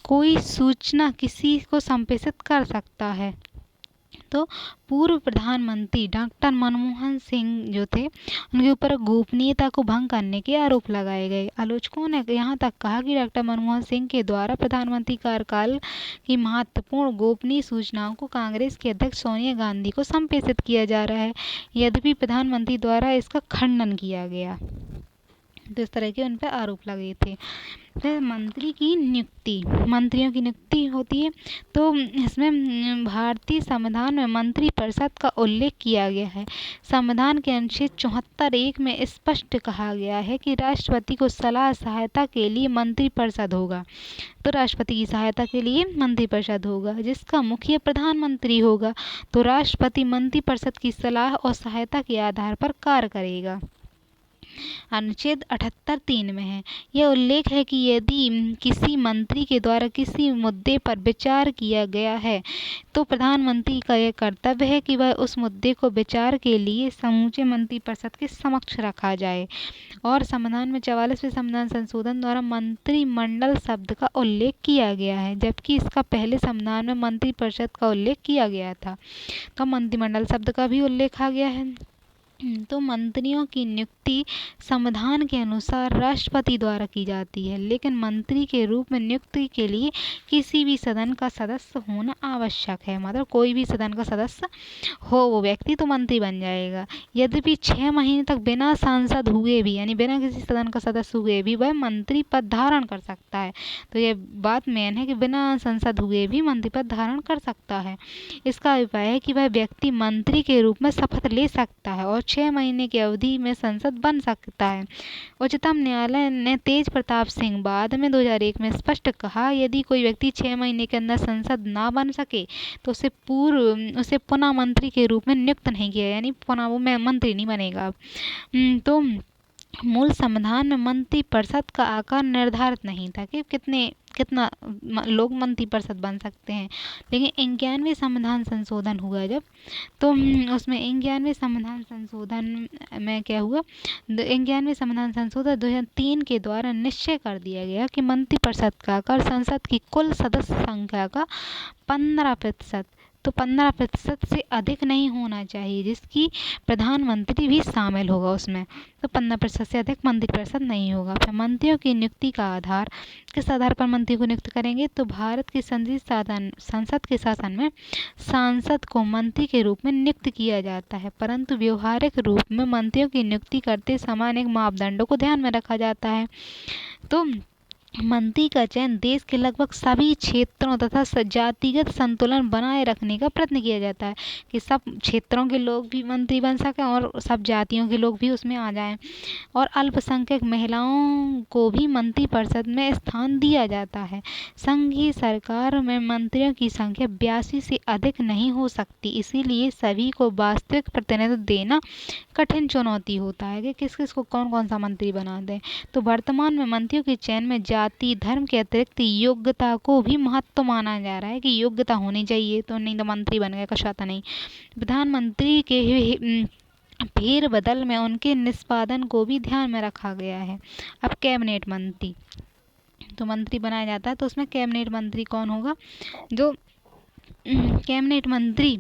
कोई सूचना किसी को संप्रेषित कर सकता है। तो पूर्व प्रधानमंत्री डॉक्टर मनमोहन सिंह जो थे, उनके ऊपर गोपनीयता को भंग करने के आरोप लगाए गए। आलोचकों ने यहाँ तक कहा कि डॉक्टर मनमोहन सिंह के द्वारा प्रधानमंत्री कार्यकाल की महत्वपूर्ण गोपनीय सूचनाओं को कांग्रेस के अध्यक्ष सोनिया गांधी को संप्रेषित किया जा रहा है, यद्यपि प्रधानमंत्री द्वारा इसका खंडन किया गया। तो इस तरह के उन पर आरोप लगे थे। फिर मंत्री की नियुक्ति, मंत्रियों की नियुक्ति होती है। तो इसमें भारतीय संविधान में मंत्रिपरिषद का उल्लेख किया गया है। संविधान के अनुच्छेद 74(1) में स्पष्ट कहा गया है कि राष्ट्रपति को सलाह सहायता के लिए मंत्रिपरिषद होगा। तो राष्ट्रपति की सहायता के लिए मंत्रिपरिषद होगा जिसका मुखिया प्रधानमंत्री होगा। तो राष्ट्रपति मंत्रिपरिषद की सलाह और सहायता के आधार पर कार्य करेगा। अनुच्छेद 78(3) में है यह उल्लेख है कि यदि किसी मंत्री के द्वारा किसी मुद्दे पर विचार किया गया है तो प्रधानमंत्री का यह कर्तव्य है कि वह उस मुद्दे को विचार के लिए समूचे मंत्रिपरिषद के समक्ष रखा जाए। और संविधान में 44वें संविधान संशोधन द्वारा मंत्रिमंडल शब्द का उल्लेख किया गया है, जबकि इसका पहले संविधान में मंत्रिपरिषद का उल्लेख किया गया था। तो मंत्रिमंडल शब्द का भी उल्लेख आ गया है। तो मंत्रियों की नियुक्ति संविधान के अनुसार राष्ट्रपति द्वारा की जाती है, लेकिन मंत्री के रूप में नियुक्ति के लिए किसी भी सदन का सदस्य होना आवश्यक है। मतलब कोई भी सदन का सदस्य हो वो व्यक्ति तो मंत्री बन जाएगा। यद्यपि 6 महीने तक बिना सांसद हुए भी, यानी बिना किसी सदन का सदस्य हुए भी वह मंत्री पद धारण कर सकता है। तो ये बात मेन है कि बिना सांसद हुए भी मंत्री पद धारण कर सकता है। इसका अभिप्राय है कि वह व्यक्ति मंत्री के रूप में शपथ ले सकता है और 6 महीने की अवधि में संसद बन सकता है। उच्चतम न्यायालय ने तेज प्रताप सिंह बाद में 2001 में स्पष्ट कहा, यदि कोई व्यक्ति 6 महीने के अंदर संसद ना बन सके तो उसे पुनः मंत्री के रूप में नियुक्त नहीं किया, यानी पुनः वो मंत्री नहीं बनेगा। तो मूल संविधान में मंत्रिपरिषद का आकार निर्धारित नहीं था कि कितना लोग मंत्रिपरिषद बन सकते हैं, लेकिन 91वें संविधान संशोधन हुआ जब, तो उसमें 91वें संविधान संशोधन में क्या हुआ, 91वें संविधान संशोधन 2003 के द्वारा निश्चय कर दिया गया कि मंत्रिपरिषद का आकार संसद की कुल सदस्य संख्या का 15%, तो 15% से अधिक नहीं होना चाहिए, जिसकी प्रधानमंत्री भी शामिल होगा उसमें। तो 15% से अधिक मंत्रिपरिषद नहीं होगा। फिर मंत्रियों की नियुक्ति का आधार, किस आधार पर मंत्री को नियुक्त करेंगे, तो भारत की संसद के शासन में सांसद को मंत्री के रूप में नियुक्त किया जाता है, परंतु व्यवहारिक रूप में मंत्रियों की नियुक्ति करते समय अनेक मापदंडों को ध्यान में रखा जाता है। तो मंत्री का चयन देश के लगभग सभी क्षेत्रों तथा जातिगत संतुलन बनाए रखने का प्रयत्न किया जाता है कि सब क्षेत्रों के लोग भी मंत्री बन सकें और सब जातियों के लोग भी उसमें आ जाएं। और अल्पसंख्यक महिलाओं को भी मंत्रिपरिषद में स्थान दिया जाता है। संघीय सरकार में मंत्रियों की संख्या 82 से अधिक नहीं हो सकती, इसीलिए सभी को वास्तविक प्रतिनिधित्व देना कठिन चुनौती होता है कि किस किस को कौन कौन सा मंत्री बना दें। तो वर्तमान में मंत्रियों के चयन में जाति धर्म के अतिरिक्त योग्यता को भी महत्व माना जा रहा है कि योग्यता होनी चाहिए, तो नहीं तो मंत्री बन गए कशाता नहीं। प्रधानमंत्री के फेर बदल में उनके निष्पादन को भी ध्यान में रखा गया है। अब कैबिनेट मंत्री, तो मंत्री बनाया जाता है तो उसमें कैबिनेट मंत्री कौन होगा, जो कैबिनेट मंत्री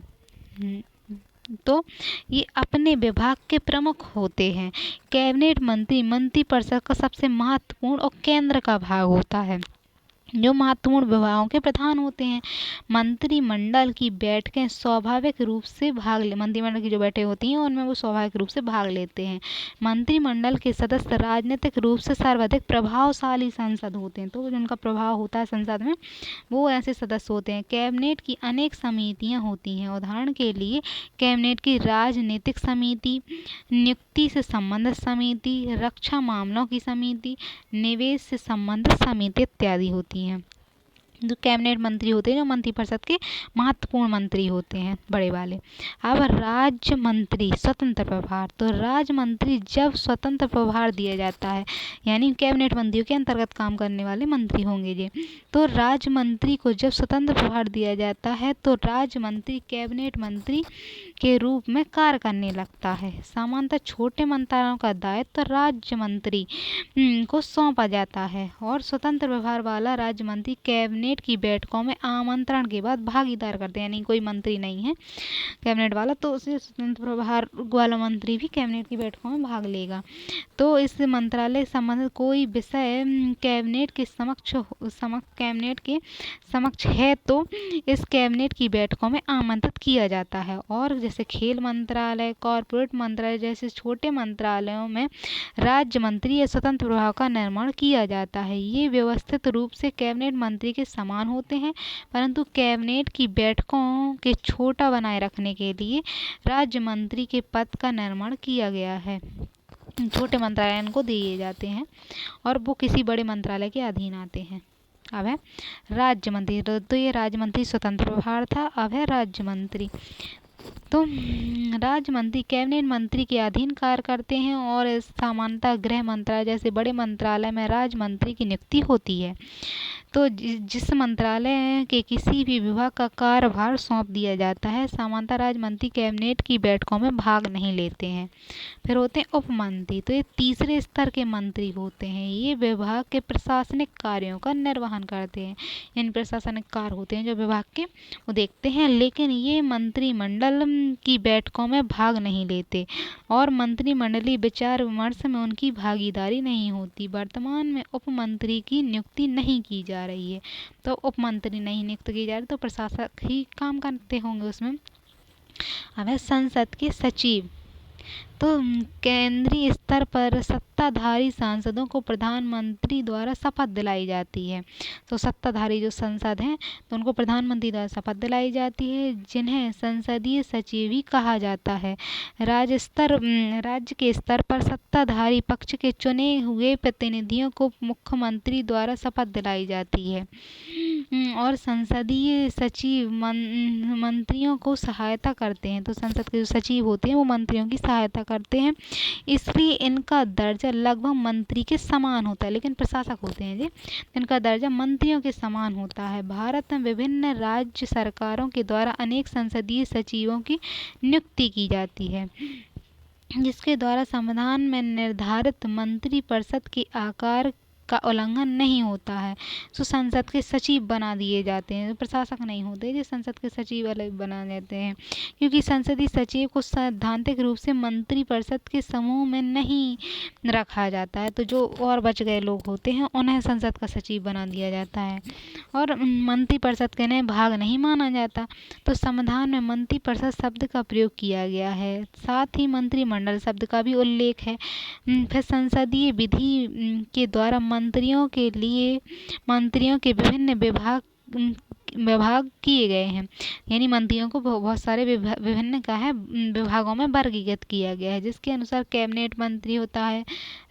तो ये अपने विभाग के प्रमुख होते हैं। कैबिनेट मंत्री मंत्रिपरिषद का सबसे महत्वपूर्ण और केंद्र का भाग होता है, जो महत्वपूर्ण विभागों के प्रधान होते हैं। मंत्रिमंडल की बैठकें स्वाभाविक रूप से मंत्रिमंडल की जो बैठकें होती हैं उनमें वो स्वाभाविक रूप से भाग लेते हैं। मंत्रिमंडल के सदस्य राजनीतिक रूप से सर्वाधिक प्रभावशाली सांसद होते हैं, तो जिनका प्रभाव होता है संसद में वो ऐसे सदस्य होते हैं। कैबिनेट की अनेक समितियां होती हैं, उदाहरण के लिए कैबिनेट की राजनीतिक समिति, नियुक्ति से संबंधित समिति, रक्षा मामलों की समिति, निवेश से संबंधित समिति इत्यादि होती हैं। जो कैबिनेट मंत्री होते हैं जो मंत्रिपरिषद के महत्वपूर्ण मंत्री होते हैं बड़े वाले। अब राज्य मंत्री स्वतंत्र प्रभार, तो राज्य मंत्री जब स्वतंत्र प्रभार दिया जाता है यानी कैबिनेट मंत्रियों के अंतर्गत काम करने वाले मंत्री होंगे ये, तो राज्य मंत्री को जब स्वतंत्र प्रभार दिया जाता है तो राज्य मंत्री कैबिनेट मंत्री के रूप में कार्य करने लगता है। सामान्यतः छोटे मंत्रालयों का दायित्व राज्य मंत्री को सौंपा जाता है और स्वतंत्र प्रभार वाला राज्य मंत्री कैबिनेट की बैठकों में आमंत्रण के बाद भागीदार करते हैं, यानी कोई मंत्री नहीं है कैबिनेट वाला तो उसे स्वतंत्र प्रभार वाला मंत्री भी कैबिनेट की बैठकों में भाग लेगा। तो इस मंत्रालय संबंधित कोई विषय कैबिनेट के समक्ष है तो इस कैबिनेट की बैठकों में आमंत्रित किया जाता है। और जैसे खेल मंत्रालय, कॉर्पोरेट मंत्रालय जैसे छोटे मंत्रालयों में राज्य मंत्री या स्वतंत्र प्रभार का निर्माण किया जाता है। ये व्यवस्थित रूप से कैबिनेट मंत्री के समान होते हैं, परंतु कैबिनेट की बैठकों के छोटा बनाए रखने के लिए राज्य मंत्री के पद का निर्माण किया गया है। छोटे मंत्रालय इनको दिए जाते हैं और वो किसी बड़े मंत्रालय के अधीन आते हैं। अब है राज्य मंत्री, तो ये राज्य मंत्री स्वतंत्र प्रभार था। अब है राज्य मंत्री, तो राज्य मंत्री कैबिनेट मंत्री के अधीन कार्य करते हैं और सामान्यतः गृह मंत्रालय जैसे बड़े मंत्रालय में राज्य मंत्री की नियुक्ति होती है। तो जिस मंत्रालय के किसी भी विभाग का कार्यभार सौंप दिया जाता है, सामान्यतः राज्य मंत्री कैबिनेट की बैठकों में भाग नहीं लेते हैं। फिर होते हैं उप मंत्री, तो ये तीसरे स्तर के मंत्री होते हैं। ये विभाग के प्रशासनिक कार्यों का निर्वहन करते हैं, इन प्रशासनिक कार्य होते हैं जो विभाग के वो देखते हैं, लेकिन ये मंत्रिमंडल की बैठकों में भाग नहीं लेते और मंत्रिमंडलीय विचार विमर्श में उनकी भागीदारी नहीं होती। वर्तमान में उप मंत्री की नियुक्ति नहीं की जा रही है, तो उप मंत्री नहीं नियुक्त की जा रही, तो प्रशासक ही काम करते होंगे उसमें। अब है संसद के सचिव, तो केंद्रीय स्तर पर सत्ताधारी सांसदों को प्रधानमंत्री द्वारा शपथ दिलाई जाती है। तो सत्ताधारी जो संसद हैं तो उनको प्रधानमंत्री द्वारा शपथ दिलाई जाती है, जिन्हें संसदीय सचिव ही कहा जाता है। राज्य के स्तर पर सत्ताधारी पक्ष के चुने हुए प्रतिनिधियों को मुख्यमंत्री द्वारा शपथ दिलाई जाती है और संसदीय सचिव मंत्रियों को सहायता करते हैं। तो संसद के जो सचिव होते हैं वो मंत्रियों की सहायता करते हैं, इसलिए इनका दर्जा लगभग मंत्री के समान होता है, लेकिन प्रशासक होते हैं जी, इनका दर्जा मंत्रियों के समान होता है। भारत में विभिन्न राज्य सरकारों के द्वारा अनेक संसदीय सचिवों की नियुक्ति की जाती है, जिसके द्वारा संविधान में निर्धारित मंत्रिपरिषद के आकार का उल्लंघन नहीं होता है। तो संसद के सचिव बना दिए जाते हैं, प्रशासक नहीं होते, जो संसद के सचिव अलग बना जाते हैं, क्योंकि संसदीय सचिव को सैद्धांतिक रूप से मंत्रिपरिषद के समूह में नहीं रखा जाता है। तो जो और बच गए लोग होते हैं उन्हें संसद का सचिव बना दिया जाता है और मंत्रिपरिषद के ने भाग नहीं माना जाता। तो संविधान में मंत्रिपरिषद शब्द का प्रयोग किया गया है, साथ ही मंत्रिमंडल शब्द का भी उल्लेख है। फिर संसदीय विधि के द्वारा मंत्रियों के विभिन्न विभाग किए गए हैं। यानी मंत्रियों को बहुत सारे विभिन्न विभागों में वर्गीकृत किया गया है, जिसके अनुसार कैबिनेट मंत्री होता है,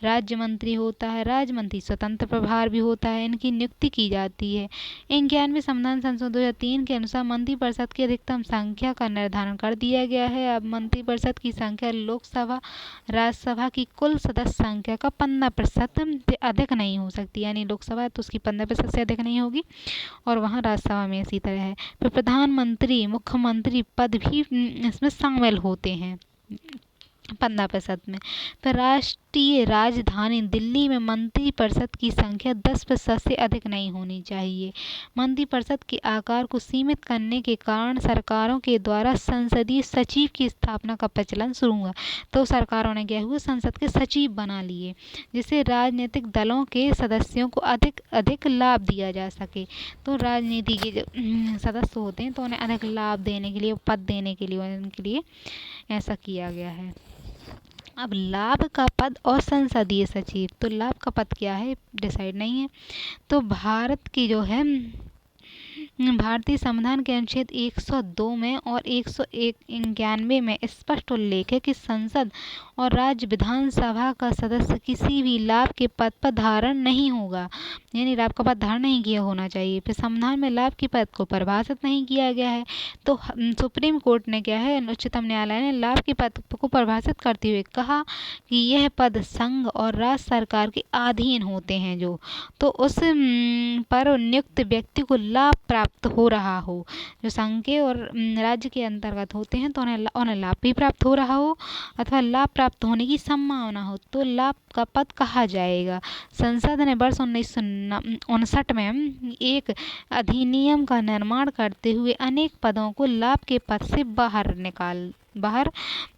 राज्य मंत्री होता है, राज्य मंत्री स्वतंत्र प्रभार भी होता है, इनकी नियुक्ति की जाती है। 91वें संविधान संशोधन 2003 के अनुसार मंत्रिपरिषद की अधिकतम संख्या का निर्धारण कर दिया गया है। अब मंत्रिपरिषद की संख्या लोकसभा राज्यसभा की कुल सदस्य संख्या का 15% से अधिक नहीं हो सकती। यानी लोकसभा है तो उसकी 15% से अधिक नहीं होगी, और वहाँ राज्यसभा में इसी तरह है। फिर प्रधानमंत्री मुख्यमंत्री पद भी इसमें शामिल होते हैं 15% में। फिर राष्ट्रीय राजधानी दिल्ली में मंत्रिपरिषद की संख्या 10% से अधिक नहीं होनी चाहिए। मंत्रिपरिषद के आकार को सीमित करने के कारण सरकारों के द्वारा संसदीय सचिव की स्थापना का प्रचलन शुरू हुआ। तो सरकारों ने क्या हुआ, संसद के सचिव बना लिए, जिससे राजनीतिक दलों के सदस्यों को अधिक लाभ दिया जा सके। तो राजनीति के जो सदस्य होते हैं तो उन्हें अधिक लाभ देने के लिए, पद देने के लिए, उनके लिए ऐसा किया गया है। अब लाभ का पद और संसदीय सचिव, तो लाभ का पद क्या है डिसाइड नहीं है। तो भारत की जो है भारतीय संविधान के अनुच्छेद 102 में और 191 में स्पष्ट उल्लेख है कि संसद और राज्य विधानसभा का सदस्य किसी भी लाभ के पद पर धारण नहीं होगा, यानी लाभ का पद धारण नहीं किया होना चाहिए। फिर संविधान में लाभ के पद को परिभाषित नहीं किया गया है। तो सुप्रीम कोर्ट ने क्या है, उच्चतम न्यायालय ने लाभ के पद को परिभाषित करते हुए कहा कि यह पद संघ और राज्य सरकार के अधीन होते हैं तो उस पर नियुक्त व्यक्ति को लाभ प्राप्त हो रहा हो, जो संघ के और राज्य के अंतर्गत होते हैं तो उन्हें लाभ भी प्राप्त हो रहा हो अथवा लाभ प्राप्त होने की संभावना हो, तो लाभ का पद कहा जाएगा। संसद ने वर्ष 1959 में एक अधिनियम का निर्माण करते हुए अनेक पदों को लाभ के पद से बाहर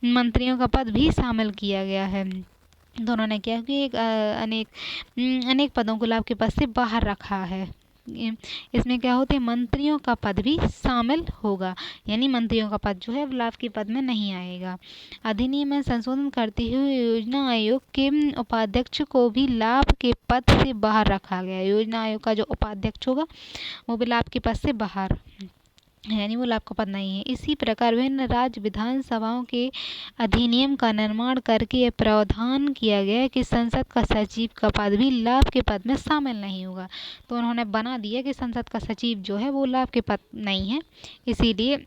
मंत्रियों का पद भी शामिल किया गया है। तो उन्होंने क्या किया, अनेक पदों को लाभ के पद से बाहर रखा है। इसमें क्या होते हैं, मंत्रियों का पद भी शामिल होगा, यानी मंत्रियों का पद जो है लाभ के पद में नहीं आएगा। अधिनियम में संशोधन करते हुए योजना आयोग के उपाध्यक्ष को भी लाभ के पद से बाहर रखा गया। योजना आयोग का जो उपाध्यक्ष होगा वो भी लाभ के पद से बाहर, यानी वो लाभ का पद नहीं है। इसी प्रकार विभिन्न राज्य विधानसभाओं के अधिनियम का निर्माण करके यह प्रावधान किया गया कि संसद का सचिव का पद भी लाभ के पद में शामिल नहीं होगा। तो उन्होंने बना दिया कि संसद का सचिव जो है वो लाभ के पद नहीं है, इसीलिए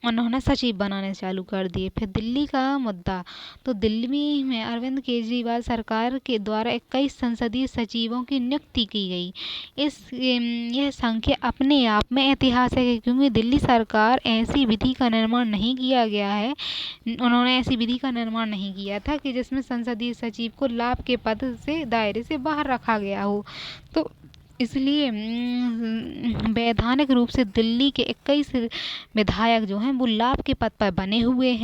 उन्होंने सचिव बनाने चालू कर दिए। फिर दिल्ली का मुद्दा, तो दिल्ली में अरविंद केजरीवाल सरकार के द्वारा 21 संसदीय सचिवों की नियुक्ति की गई। यह संख्या अपने आप में ऐतिहासिक है, क्योंकि दिल्ली सरकार ऐसी विधि का निर्माण नहीं किया गया है, उन्होंने ऐसी विधि का निर्माण नहीं किया था कि जिसमें संसदीय सचिव को लाभ के पद से दायरे से बाहर रखा गया हो। तो इसलिए वैधानिक रूप से दिल्ली के 21 विधायक जो हैं वो लाभ के पद पर बने हुए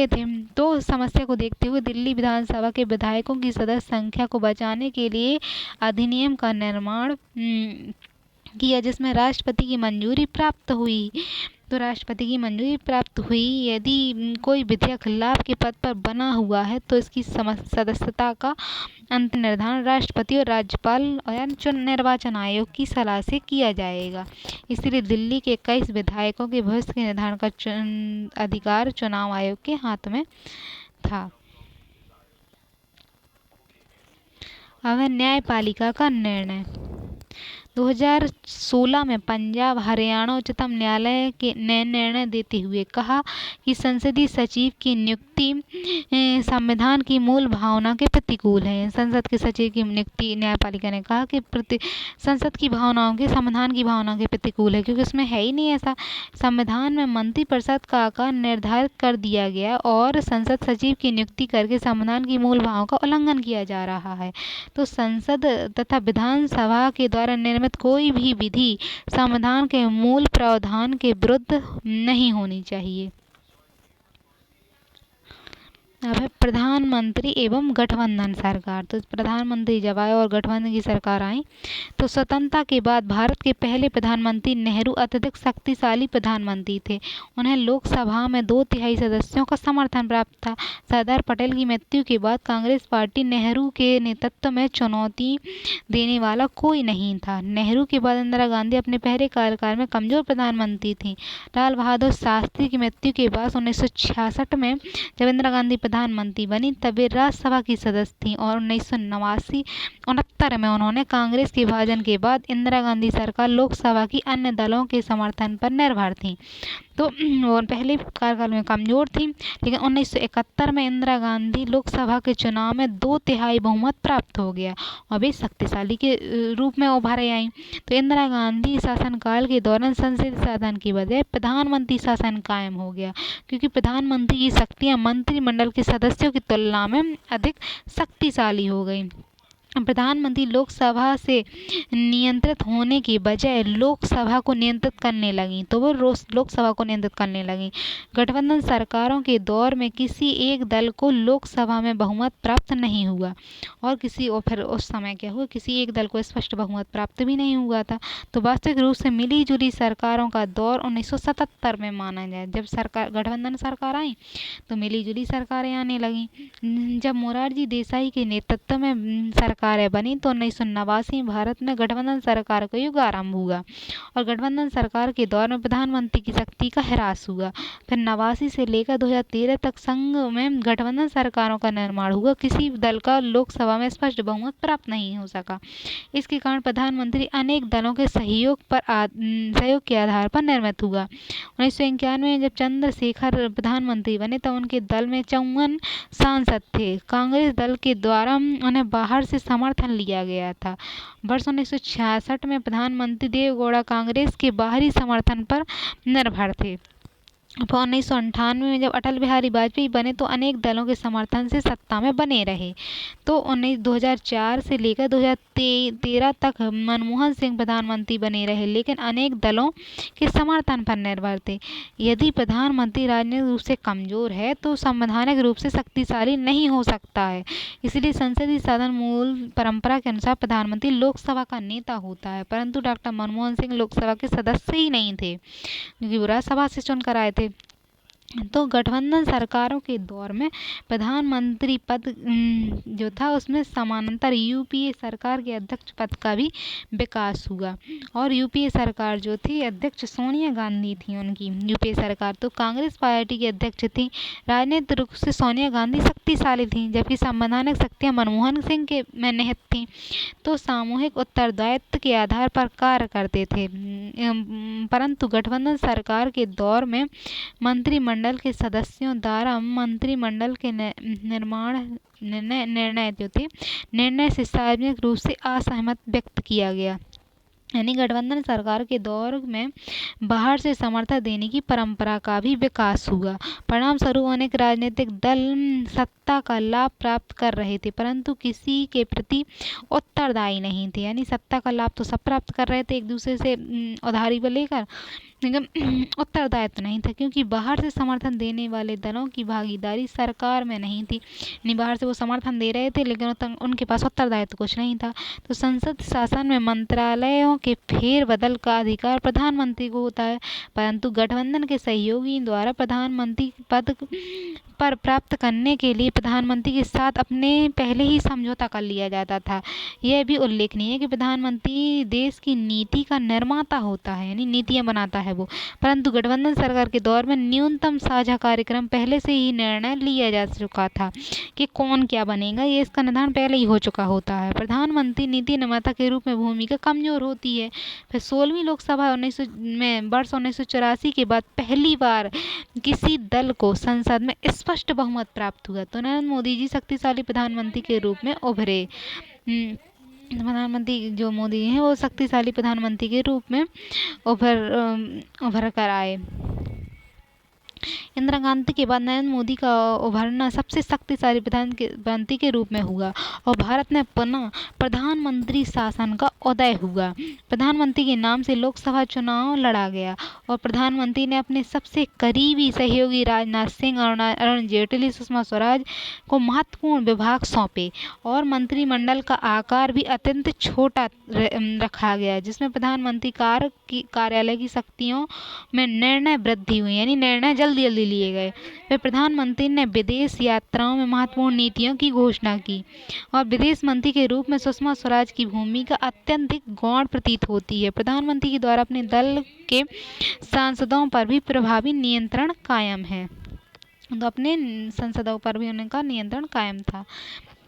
थे। तो इस समस्या को देखते हुए दिल्ली विधानसभा के विधायकों की सदस्य संख्या को बचाने के लिए अधिनियम का निर्माण किया, जिसमें राष्ट्रपति की मंजूरी प्राप्त हुई। तो राष्ट्रपति की मंजूरी प्राप्त हुई, यदि कोई विधेयक लाभ के पद पर बना हुआ है तो इसकी सदस्यता का अंतिम निर्धारण राष्ट्रपति और राज्यपाल और निर्वाचन आयोग की सलाह से किया जाएगा। इसलिए दिल्ली के 21 विधायकों के भविष्य के निर्धारण का अधिकार चुनाव आयोग के हाथ में था। अब न्यायपालिका का निर्णय। 2016 में पंजाब हरियाणा उच्चतम न्यायालय ने निर्णय देते हुए कहा कि संसदीय सचिव की नियुक्ति संविधान की मूल भावना के प्रतिकूल है। संसद के सचिव की नियुक्ति न्यायपालिका ने कहा कि संसद की भावनाओं के संविधान की भावना के प्रतिकूल है, क्योंकि उसमें है ही नहीं ऐसा। संविधान में मंत्रिपरिषद का आकार निर्धारित कर दिया गया और संसद सचिव की नियुक्ति करके संविधान की मूल भावों का उल्लंघन किया जा रहा है। तो संसद तथा विधानसभा के द्वारा निर्मित कोई भी विधि संविधान के मूल प्रावधान के विरुद्ध नहीं होनी चाहिए। अब है प्रधानमंत्री एवं गठबंधन सरकार। तो प्रधानमंत्री जब आए और गठबंधन की सरकार आई तो स्वतंत्रता के बाद भारत के पहले प्रधानमंत्री नेहरू अत्यधिक शक्तिशाली प्रधानमंत्री थे। उन्हें लोकसभा में 2/3 सदस्यों का समर्थन प्राप्त था। सरदार पटेल की मृत्यु के बाद कांग्रेस पार्टी नेहरू के नेतृत्व में चुनौती देने वाला कोई नहीं था। नेहरू के बाद इंदिरा गांधी अपने पहले कार्यकाल में कमजोर प्रधानमंत्री थी। लाल बहादुर शास्त्री की मृत्यु के बाद 1966 में जब इंदिरा गांधी प्रधानमंत्री बनी तब वे राज्यसभा की सदस्य थीं और 1969 में उन्होंने कांग्रेस के विभाजन के बाद इंदिरा गांधी सरकार लोकसभा की अन्य दलों के समर्थन पर निर्भर थी। तो वो पहले कार्यकाल में कमजोर थी, लेकिन 1971 में इंदिरा गांधी लोकसभा के चुनाव में 2/3 बहुमत प्राप्त हो गया और वे शक्तिशाली के रूप में उभर आई। तो इंदिरा गांधी शासनकाल के दौरान संसदीय शासन की बजाय प्रधानमंत्री शासन कायम हो गया, क्योंकि प्रधानमंत्री की शक्तियां मंत्रिमंडल के सदस्यों की तुलना में अधिक शक्तिशाली हो गई। प्रधानमंत्री लोकसभा से नियंत्रित होने की बजाय लोकसभा को नियंत्रित करने लगी, तो वो लोकसभा को नियंत्रित करने लगी। गठबंधन सरकारों के दौर में किसी एक दल को लोकसभा में बहुमत प्राप्त नहीं हुआ और फिर उस समय क्या हुआ, किसी एक दल को स्पष्ट बहुमत प्राप्त भी नहीं हुआ था। तो वास्तविक रूप से मिली जुली सरकारों का दौर 1977 में माना जाए। जब गठबंधन सरकार आई तो मिली जुली सरकारें आने लगी। जब मोरारजी देसाई के नेतृत्व में सरकारें बनी तो 1989 में भारत में गठबंधन सरकार का युग आरंभ हुआ और गठबंधन सरकार के दौर में प्रधानमंत्री की शक्ति का ह्रास हुआ। फिर 89 से लेकर 2013 तक संघ में गठबंधन सरकारों का निर्माण हुआ। किसी दल का लोकसभा में स्पष्ट बहुमत प्राप्त नहीं हो सका। इसके कारण प्रधानमंत्री अनेक दलों के सहयोग के आधार पर निर्मित हुआ। 1991 में जब चंद्रशेखर प्रधानमंत्री बने तब उनके दल में 54 सांसद थे। कांग्रेस दल के द्वारा उन्हें बाहर से समर्थन लिया गया था। वर्ष 1966 में प्रधानमंत्री देवेगौड़ा कांग्रेस के बाहरी समर्थन पर निर्भर थे। 1998 में जब अटल बिहारी वाजपेयी बने तो अनेक दलों के समर्थन से सत्ता में बने रहे। तो 2004 से लेकर 2013 तक मनमोहन सिंह प्रधानमंत्री बने रहे, लेकिन अनेक दलों के समर्थन पर निर्भर थे। यदि प्रधानमंत्री राजनीतिक रूप से कमजोर है तो संवैधानिक रूप से शक्तिशाली नहीं हो सकता है। इसलिए संसदीय शासन मूल परंपरा के अनुसार प्रधानमंत्री लोकसभा का नेता होता है, परंतु डॉक्टर मनमोहन सिंह लोकसभा के सदस्य ही नहीं थे, क्योंकि वो राज्यसभा से चुनकर आए थे। तो गठबंधन सरकारों के दौर में प्रधानमंत्री पद जो था उसमें समानांतर यूपीए सरकार के अध्यक्ष पद का भी विकास हुआ और यूपीए सरकार जो थी अध्यक्ष सोनिया गांधी थी उनकी यूपीए सरकार। तो कांग्रेस पार्टी की अध्यक्ष थी। राजनीतिक रूप से सोनिया गांधी शक्तिशाली थी, जबकि संवैधानिक शक्तियाँ मनमोहन सिंह के में निहित थीं। तो सामूहिक उत्तरदायित्व के आधार पर कार्य करते थे। परंतु गठबंधन सरकार के दौर में मंत्रिमंडल के सदस्यों द्वारा मंत्रिमंडल के निर्णय से सार्वजनिक रूप से असहमत व्यक्त किया गया। यानी गठबंधन सरकार के दौर में बाहर से समर्थन देने की परंपरा का भी विकास हुआ। परिणाम स्वरूप अनेक राजनीतिक दल सत्ता का लाभ प्राप्त कर रहे थे, परंतु किसी के प्रति उत्तरदायी नहीं थे। यानी सत्ता का लाभ तो सब प्राप्त कर रहे थे एक दूसरे से उधारी पर लेकर, लेकिन उत्तरदायित्व नहीं था, क्योंकि बाहर से समर्थन देने वाले दलों की भागीदारी सरकार में नहीं थी। यानी बाहर से वो समर्थन दे रहे थे लेकिन उनके पास उत्तरदायित्व कुछ नहीं था। तो संसद शासन में मंत्रालयों के फेरबदल का अधिकार प्रधानमंत्री को होता है, परंतु गठबंधन के सहयोगी द्वारा प्रधानमंत्री पद पर प्राप्त करने के लिए प्रधानमंत्री के साथ अपने पहले ही समझौता कर लिया जाता था। यह भी उल्लेखनीय है कि प्रधानमंत्री देश की नीति का निर्माता होता है, यानी नीतियां बनाता है वो, परंतु गठबंधन सरकार के दौर में न्यूनतम साझा कार्यक्रम पहले से ही निर्णय लिया जा चुका था कि कौन क्या बनेगा, ये इसका निर्धारण पहले ही हो चुका होता है। प्रधानमंत्री नीति निर्माता के रूप में भूमिका कमजोर होती है। फिर 16वीं लोकसभा वर्ष 1984 के बाद पहली बार किसी दल को संसद में स्पष्ट बहुमत प्राप्त हुआ, तो नरेंद्र मोदी जी शक्तिशाली प्रधानमंत्री के रूप में उभरे। प्रधानमंत्री जो मोदी हैं वो शक्तिशाली प्रधानमंत्री के रूप में उभर कर आए। इंदिरा गांधी के बाद नरेंद्र मोदी का उभरना सबसे शक्तिशाली प्रधानमंत्री के रूप में हुआ और भारत ने पुनः प्रधानमंत्री शासन का उदय हुआ। प्रधानमंत्री के नाम से लोकसभा चुनाव लड़ा गया और प्रधानमंत्री ने अपने सबसे करीबी सहयोगी राजनाथ सिंह, अरुण जेटली, सुषमा स्वराज को महत्वपूर्ण विभाग सौंपे और मंत्रिमंडल का आकार भी अत्यंत छोटा रखा गया, जिसमें प्रधानमंत्री कार्यालय की शक्तियों में निर्णय वृद्धि हुई, यानी निर्णय जल्दी जल्दी लिए गए। फिर प्रधानमंत्री ने विदेश यात्राओं में महत्वपूर्ण नीतियों की घोषणा की और विदेश मंत्री के रूप में सुषमा स्वराज की भूमिका अत्यंत गौण प्रतीत होती है। प्रधानमंत्री के द्वारा अपने दल के सांसदों पर भी प्रभावी नियंत्रण कायम है, तो अपने संसदों पर भी उनका नियंत्रण कायम था।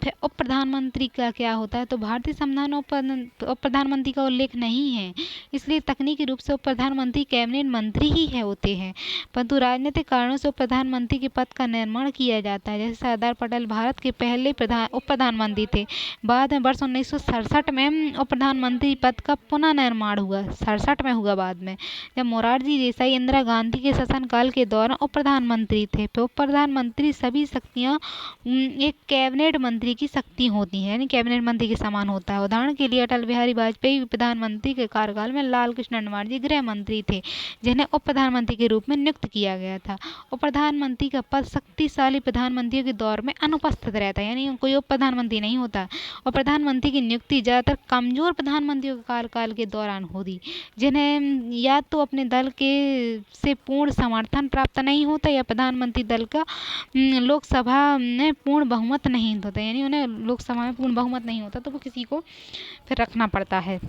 फिर उप प्रधानमंत्री का क्या होता है, तो भारतीय संविधान में उप प्रधानमंत्री का उल्लेख नहीं है, इसलिए तकनीकी रूप से उप प्रधानमंत्री कैबिनेट मंत्री ही है होते हैं, परंतु राजनीतिक कारणों से उप प्रधानमंत्री के पद का निर्माण किया जाता है। जैसे सरदार पटेल भारत के पहले उप प्रधानमंत्री थे। बाद में वर्ष 1967 में उप प्रधानमंत्री पद का पुनः निर्माण हुआ, 67 में हुआ बाद में, जब मोरारजी देसाई इंदिरा गांधी के शासनकाल के दौरान उप प्रधानमंत्री थे। तो उप प्रधानमंत्री सभी शक्तियाँ एक कैबिनेट मंत्री की शक्ति होती है, यानी कैबिनेट मंत्री के समान होता है। उदाहरण के लिए अटल बिहारी वाजपेयी प्रधानमंत्री के कार्यकाल में लाल कृष्ण अडवाणी गृह मंत्री थे, जिन्हें उप प्रधानमंत्री के रूप में नियुक्त किया गया था। उप प्रधानमंत्री का पद शक्तिशाली प्रधानमंत्रियों के दौर में अनुपस्थित रहता है, यानी कोई उप प्रधानमंत्री नहीं होता, और प्रधानमंत्री की नियुक्ति ज्यादातर कमजोर प्रधानमंत्रियों के कार्यकाल के दौरान होती, जिन्हें या तो अपने दल के से पूर्ण समर्थन प्राप्त नहीं होता या प्रधानमंत्री दल का लोकसभा में पूर्ण बहुमत नहीं होता, यानी उन्हें लोकसभा में पूर्ण बहुमत नहीं होता, तो वो किसी को फिर रखना पड़ता है।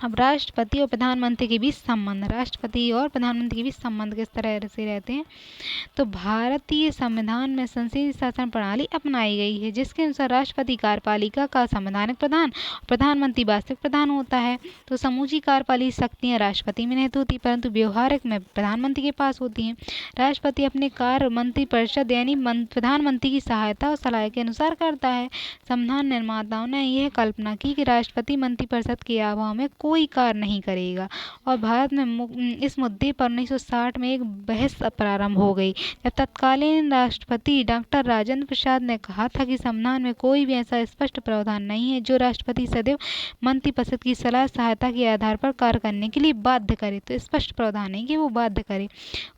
अब राष्ट्रपति और प्रधानमंत्री के बीच संबंध, राष्ट्रपति और प्रधानमंत्री के बीच संबंध किस तरह से रहते हैं, तो भारतीय संविधान में संसदीय शासन प्रणाली अपनाई गई है, जिसके अनुसार राष्ट्रपति कार्यपालिका का संवैधानिक प्रधान, प्रधानमंत्री वास्तविक प्रधान होता है। तो समूची कार्यपालिक शक्तियां राष्ट्रपति में नहीं होती, परंतु व्यवहारिक में प्रधानमंत्री के पास होती हैं। राष्ट्रपति अपने कार्य मंत्रिपरिषद यानी प्रधानमंत्री की सहायता और सलाह के अनुसार करता है। संविधान निर्माताओं ने यह कल्पना की कि राष्ट्रपति मंत्रिपरिषद के अभाव में कोई कार्य नहीं करेगा, और भारत में इस मुद्दे पर 1960 में एक बहस प्रारंभ हो गई, जब तत्कालीन राष्ट्रपति डॉक्टर राजेंद्र प्रसाद ने कहा था कि संविधान में कोई भी ऐसा स्पष्ट प्रावधान नहीं है जो राष्ट्रपति सदैव मंत्रिपरिषद की सलाह सहायता के आधार पर कार्य करने के लिए बाध्य करे। तो स्पष्ट प्रावधान है कि वो बाध्य करे।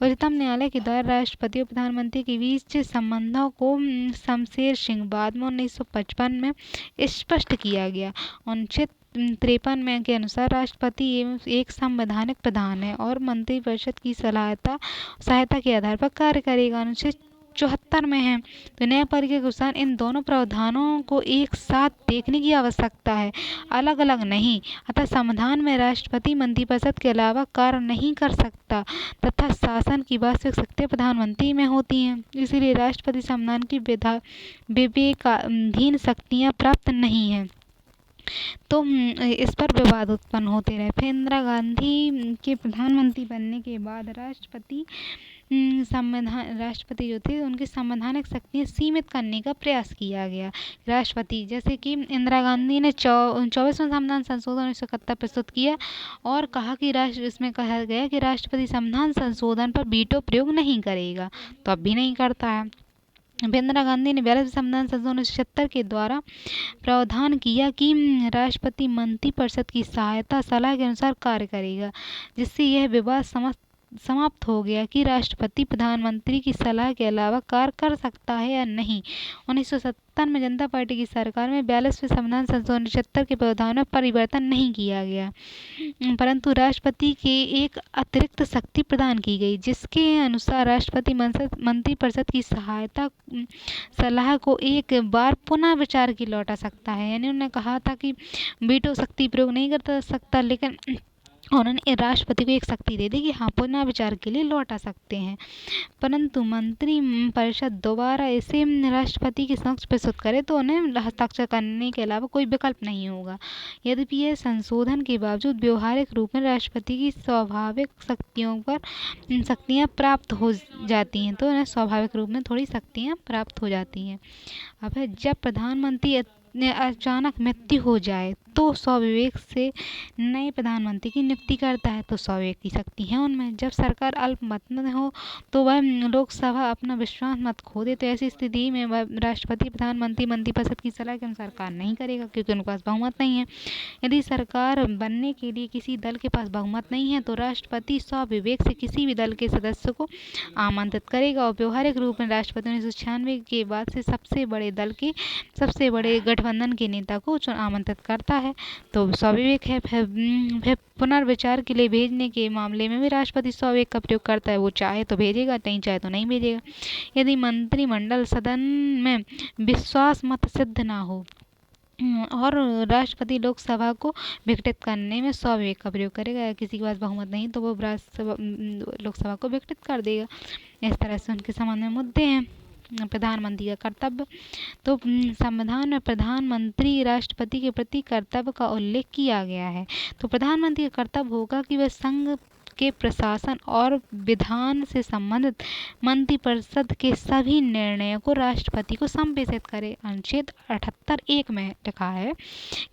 उच्चतम न्यायालय के द्वारा राष्ट्रपति और प्रधानमंत्री के बीच संबंधों को शमशेर सिंह बाद में 1955 में स्पष्ट किया गया। 1953 में के अनुसार राष्ट्रपति एक संवैधानिक प्रधान है और मंत्रिपरिषद की सहायता के आधार पर कार्य करेगा। 1974 में है, तो न्यायपालिका के अनुसार इन दोनों प्रावधानों को एक साथ देखने की आवश्यकता है, अलग अलग नहीं। अतः संविधान में राष्ट्रपति मंत्रिपरिषद के अलावा कार्य नहीं कर सकता तथा शासन की वास्तविक शक्तियां प्रधानमंत्री में होती हैं। इसीलिए राष्ट्रपति संविधान की विवेकाधीन शक्तियां प्राप्त नहीं है। तो इस पर विवाद उत्पन्न होते रहे। फिर इंदिरा गांधी के प्रधानमंत्री बनने के बाद राष्ट्रपति जो थे उनकी संवैधानिक शक्तियाँ सीमित करने का प्रयास किया गया। राष्ट्रपति जैसे कि इंदिरा गांधी ने 24वें संविधान संशोधन 1971 प्रस्तुत किया और कहा कि इसमें कहा गया कि राष्ट्रपति संविधान संशोधन पर वीटो प्रयोग नहीं करेगा, तो अब भी नहीं करता है। इंदिरा गांधी ने 42वें संविधान संशोधन 1976 के द्वारा प्रावधान किया कि राष्ट्रपति मंत्रिपरिषद की सहायता सलाह के अनुसार कार्य करेगा, जिससे यह विवाद समाप्त हो गया कि राष्ट्रपति प्रधानमंत्री की सलाह के अलावा कार्य कर सकता है या नहीं। 1970 में जनता पार्टी की सरकार में 42वें संविधान संशोधन 1976 के प्रावधान में परिवर्तन नहीं किया गया, परंतु राष्ट्रपति के एक अतिरिक्त शक्ति प्रदान की गई, जिसके अनुसार राष्ट्रपति मंत्रिपरिषद की सलाह को एक बार पुनः विचार की लौटा सकता है। यानी उन्होंने कहा था कि वीटो शक्ति प्रयोग नहीं कर सकता, लेकिन उन्होंने राष्ट्रपति को एक शक्ति दे दी कि हाँ पुनः विचार के लिए लौटा सकते हैं, परंतु मंत्रिपरिषद दोबारा इसे राष्ट्रपति के समक्ष प्रस्तुत करे तो उन्हें हस्ताक्षर करने के अलावा कोई विकल्प नहीं होगा। यद्यपि यह संशोधन के बावजूद व्यवहारिक रूप में राष्ट्रपति की स्वाभाविक शक्तियाँ प्राप्त हो जाती हैं, तो उन्हें स्वाभाविक रूप में थोड़ी शक्तियाँ प्राप्त हो जाती हैं। अब जब प्रधानमंत्री अचानक मृत्यु हो जाए तो स्वविवेक से नए प्रधानमंत्री की नियुक्ति करता है। तो स्वविवेक की शक्ति है उनमें। जब सरकार अल्पमत में हो तो वह लोकसभा अपना विश्वास मत खो दे, तो ऐसी स्थिति में वह राष्ट्रपति प्रधानमंत्री मंत्रिपरिषद की सलाह के अनुसार कार्य नहीं करेगा, क्योंकि उनके पास बहुमत नहीं है। यदि सरकार बनने के लिए किसी दल के पास बहुमत नहीं है तो राष्ट्रपति स्वविवेक से किसी भी दल के सदस्य को आमंत्रित करेगा और व्यवहारिक रूप में राष्ट्रपति 1996 के बाद से सबसे बड़े गठबंधन के नेता को आमंत्रित करता है। तो स्वविवेक है। फिर पुनर्विचार के लिए भेजने के मामले में भी राष्ट्रपति स्वविवेक का प्रयोग करता है। वो चाहे तो भेजेगा, नहीं चाहे तो नहीं भेजेगा। यदि मंत्रिमंडल सदन में विश्वास मत सिद्ध ना हो और राष्ट्रपति लोकसभा को विघटित करने में स्वविवेक का प्रयोग करेगा, किसी के पास बहुमत नहीं तो वो लोकसभा को विघटित कर देगा। इस तरह से उनके संबंध में मुद्दे हैं। प्रधानमंत्री का कर्तव्य, तो संविधान में प्रधानमंत्री राष्ट्रपति के प्रति कर्तव्य का उल्लेख किया गया है। तो प्रधानमंत्री का कर्तव्य होगा कि वह संघ के प्रशासन और विधान से संबंधित मंत्रिपरिषद के सभी निर्णयों को राष्ट्रपति को संप्रेषित करे। अनुच्छेद 78(1) में लिखा है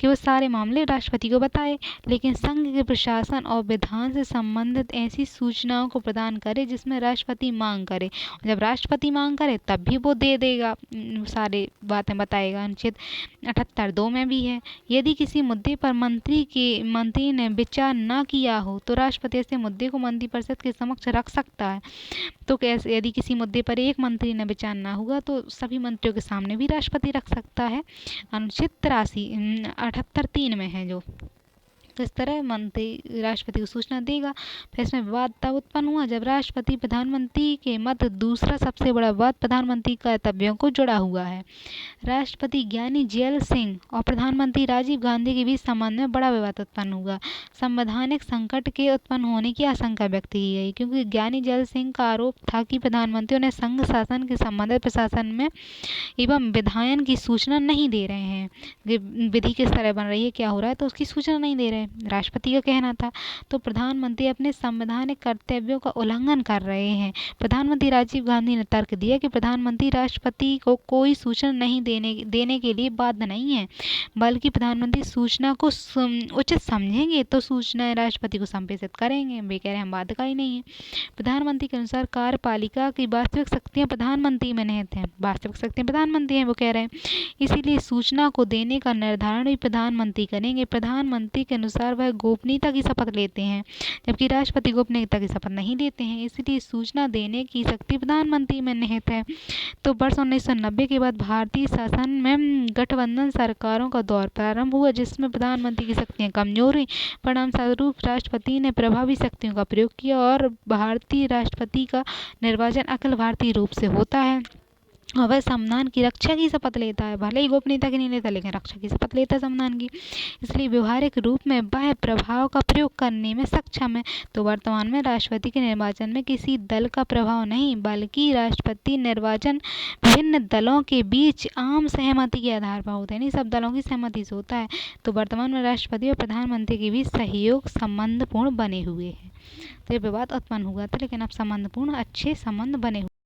कि वो सारे मामले राष्ट्रपति को बताए, लेकिन संघ के प्रशासन और विधान से संबंधित ऐसी सूचनाओं को प्रदान करे जिसमें राष्ट्रपति मांग करे। जब राष्ट्रपति मांग करे तब भी वो दे देगा, सारी बातें बताएगा। अनुच्छेद 78(2) में भी है, यदि किसी मुद्दे पर मंत्री ने विचार न किया हो तो राष्ट्रपति ऐसे मुद्दे को मंत्रिपरिषद के समक्ष रख सकता है। तो कैसे, यदि किसी मुद्दे पर एक मंत्री ने विचार ना हुआ तो सभी मंत्रियों के सामने भी राष्ट्रपति रख सकता है। अनुच्छेद 78(3) में है जो। तो इस तरह मंत्री राष्ट्रपति को सूचना देगा। फिर इसमें विवाद तब उत्पन्न हुआ जब राष्ट्रपति प्रधानमंत्री के मध्य दूसरा सबसे बड़ा विवाद प्रधानमंत्री कर्तव्यों को जुड़ा हुआ है। राष्ट्रपति ज्ञानी जैल सिंह और प्रधानमंत्री राजीव गांधी के बीच संबंध में बड़ा विवाद उत्पन्न हुआ। संवैधानिक संकट के उत्पन्न होने की आशंका व्यक्त की गई, क्योंकि ज्ञानी जैल सिंह का आरोप था कि प्रधानमंत्री उन्हें संघ शासन के संबंधित प्रशासन में एवं विधायन की सूचना नहीं दे रहे हैं। विधि किस तरह बन रही है, क्या हो रहा है, तो उसकी सूचना नहीं दे रहे हैं, राष्ट्रपति का कहना था। तो प्रधानमंत्री अपने संवैधानिक कर्तव्यों का उल्लंघन कर रहे हैं। प्रधानमंत्री राजीव गांधी ने तर्क दिया कि प्रधानमंत्री राष्ट्रपति को कोई सूचना नहीं देने के लिए बाध्य नहीं है, बल्कि प्रधानमंत्री सूचना को उचित समझेंगे तो सूचनाएं राष्ट्रपति को संप्रेषित करेंगे। वे कह रहे हैं हम बाध्यकारी नहीं है। प्रधानमंत्री के अनुसार कार्यपालिका की वास्तविक शक्तियां प्रधानमंत्री में निहित हैं, वास्तविक शक्तियां प्रधानमंत्री हैं, वो कह रहे हैं। इसीलिए सूचना को देने का निर्धारण भी प्रधानमंत्री करेंगे। प्रधानमंत्री के अनुसार वह गोपनीयता की शपथ लेते हैं, जबकि राष्ट्रपति गोपनीयता की शपथ नहीं लेते हैं। इसलिए सूचना देने की शक्ति प्रधानमंत्री में निहित है। तो वर्ष 1990 के बाद भारतीय शासन में गठबंधन सरकारों का दौर प्रारंभ हुआ, जिसमें प्रधानमंत्री की शक्तियां कमजोर हुई। परिणाम स्वरूप राष्ट्रपति ने प्रभावी शक्तियों का प्रयोग किया और भारतीय राष्ट्रपति का निर्वाचन अखिल भारतीय रूप से होता है और वह संविधान की रक्षा की शपथ लेता है। भले ही गोपनीयता की नहीं लेता, लेकिन रक्षा की शपथ लेता है संविधान की। इसलिए व्यवहारिक रूप में वह प्रभाव का प्रयोग करने में सक्षम है। तो वर्तमान में राष्ट्रपति के निर्वाचन में किसी दल का प्रभाव नहीं, बल्कि राष्ट्रपति निर्वाचन विभिन्न दलों के बीच आम सहमति के आधार पर होता है, नहीं सब दलों की सहमति से होता है। तो वर्तमान में राष्ट्रपति और प्रधानमंत्री के बीच सहयोग संबंधपूर्ण बने हुए हैं। तो ये विवाद उत्पन्न हुआ था, लेकिन अब संबंधपूर्ण अच्छे संबंध बने हुए।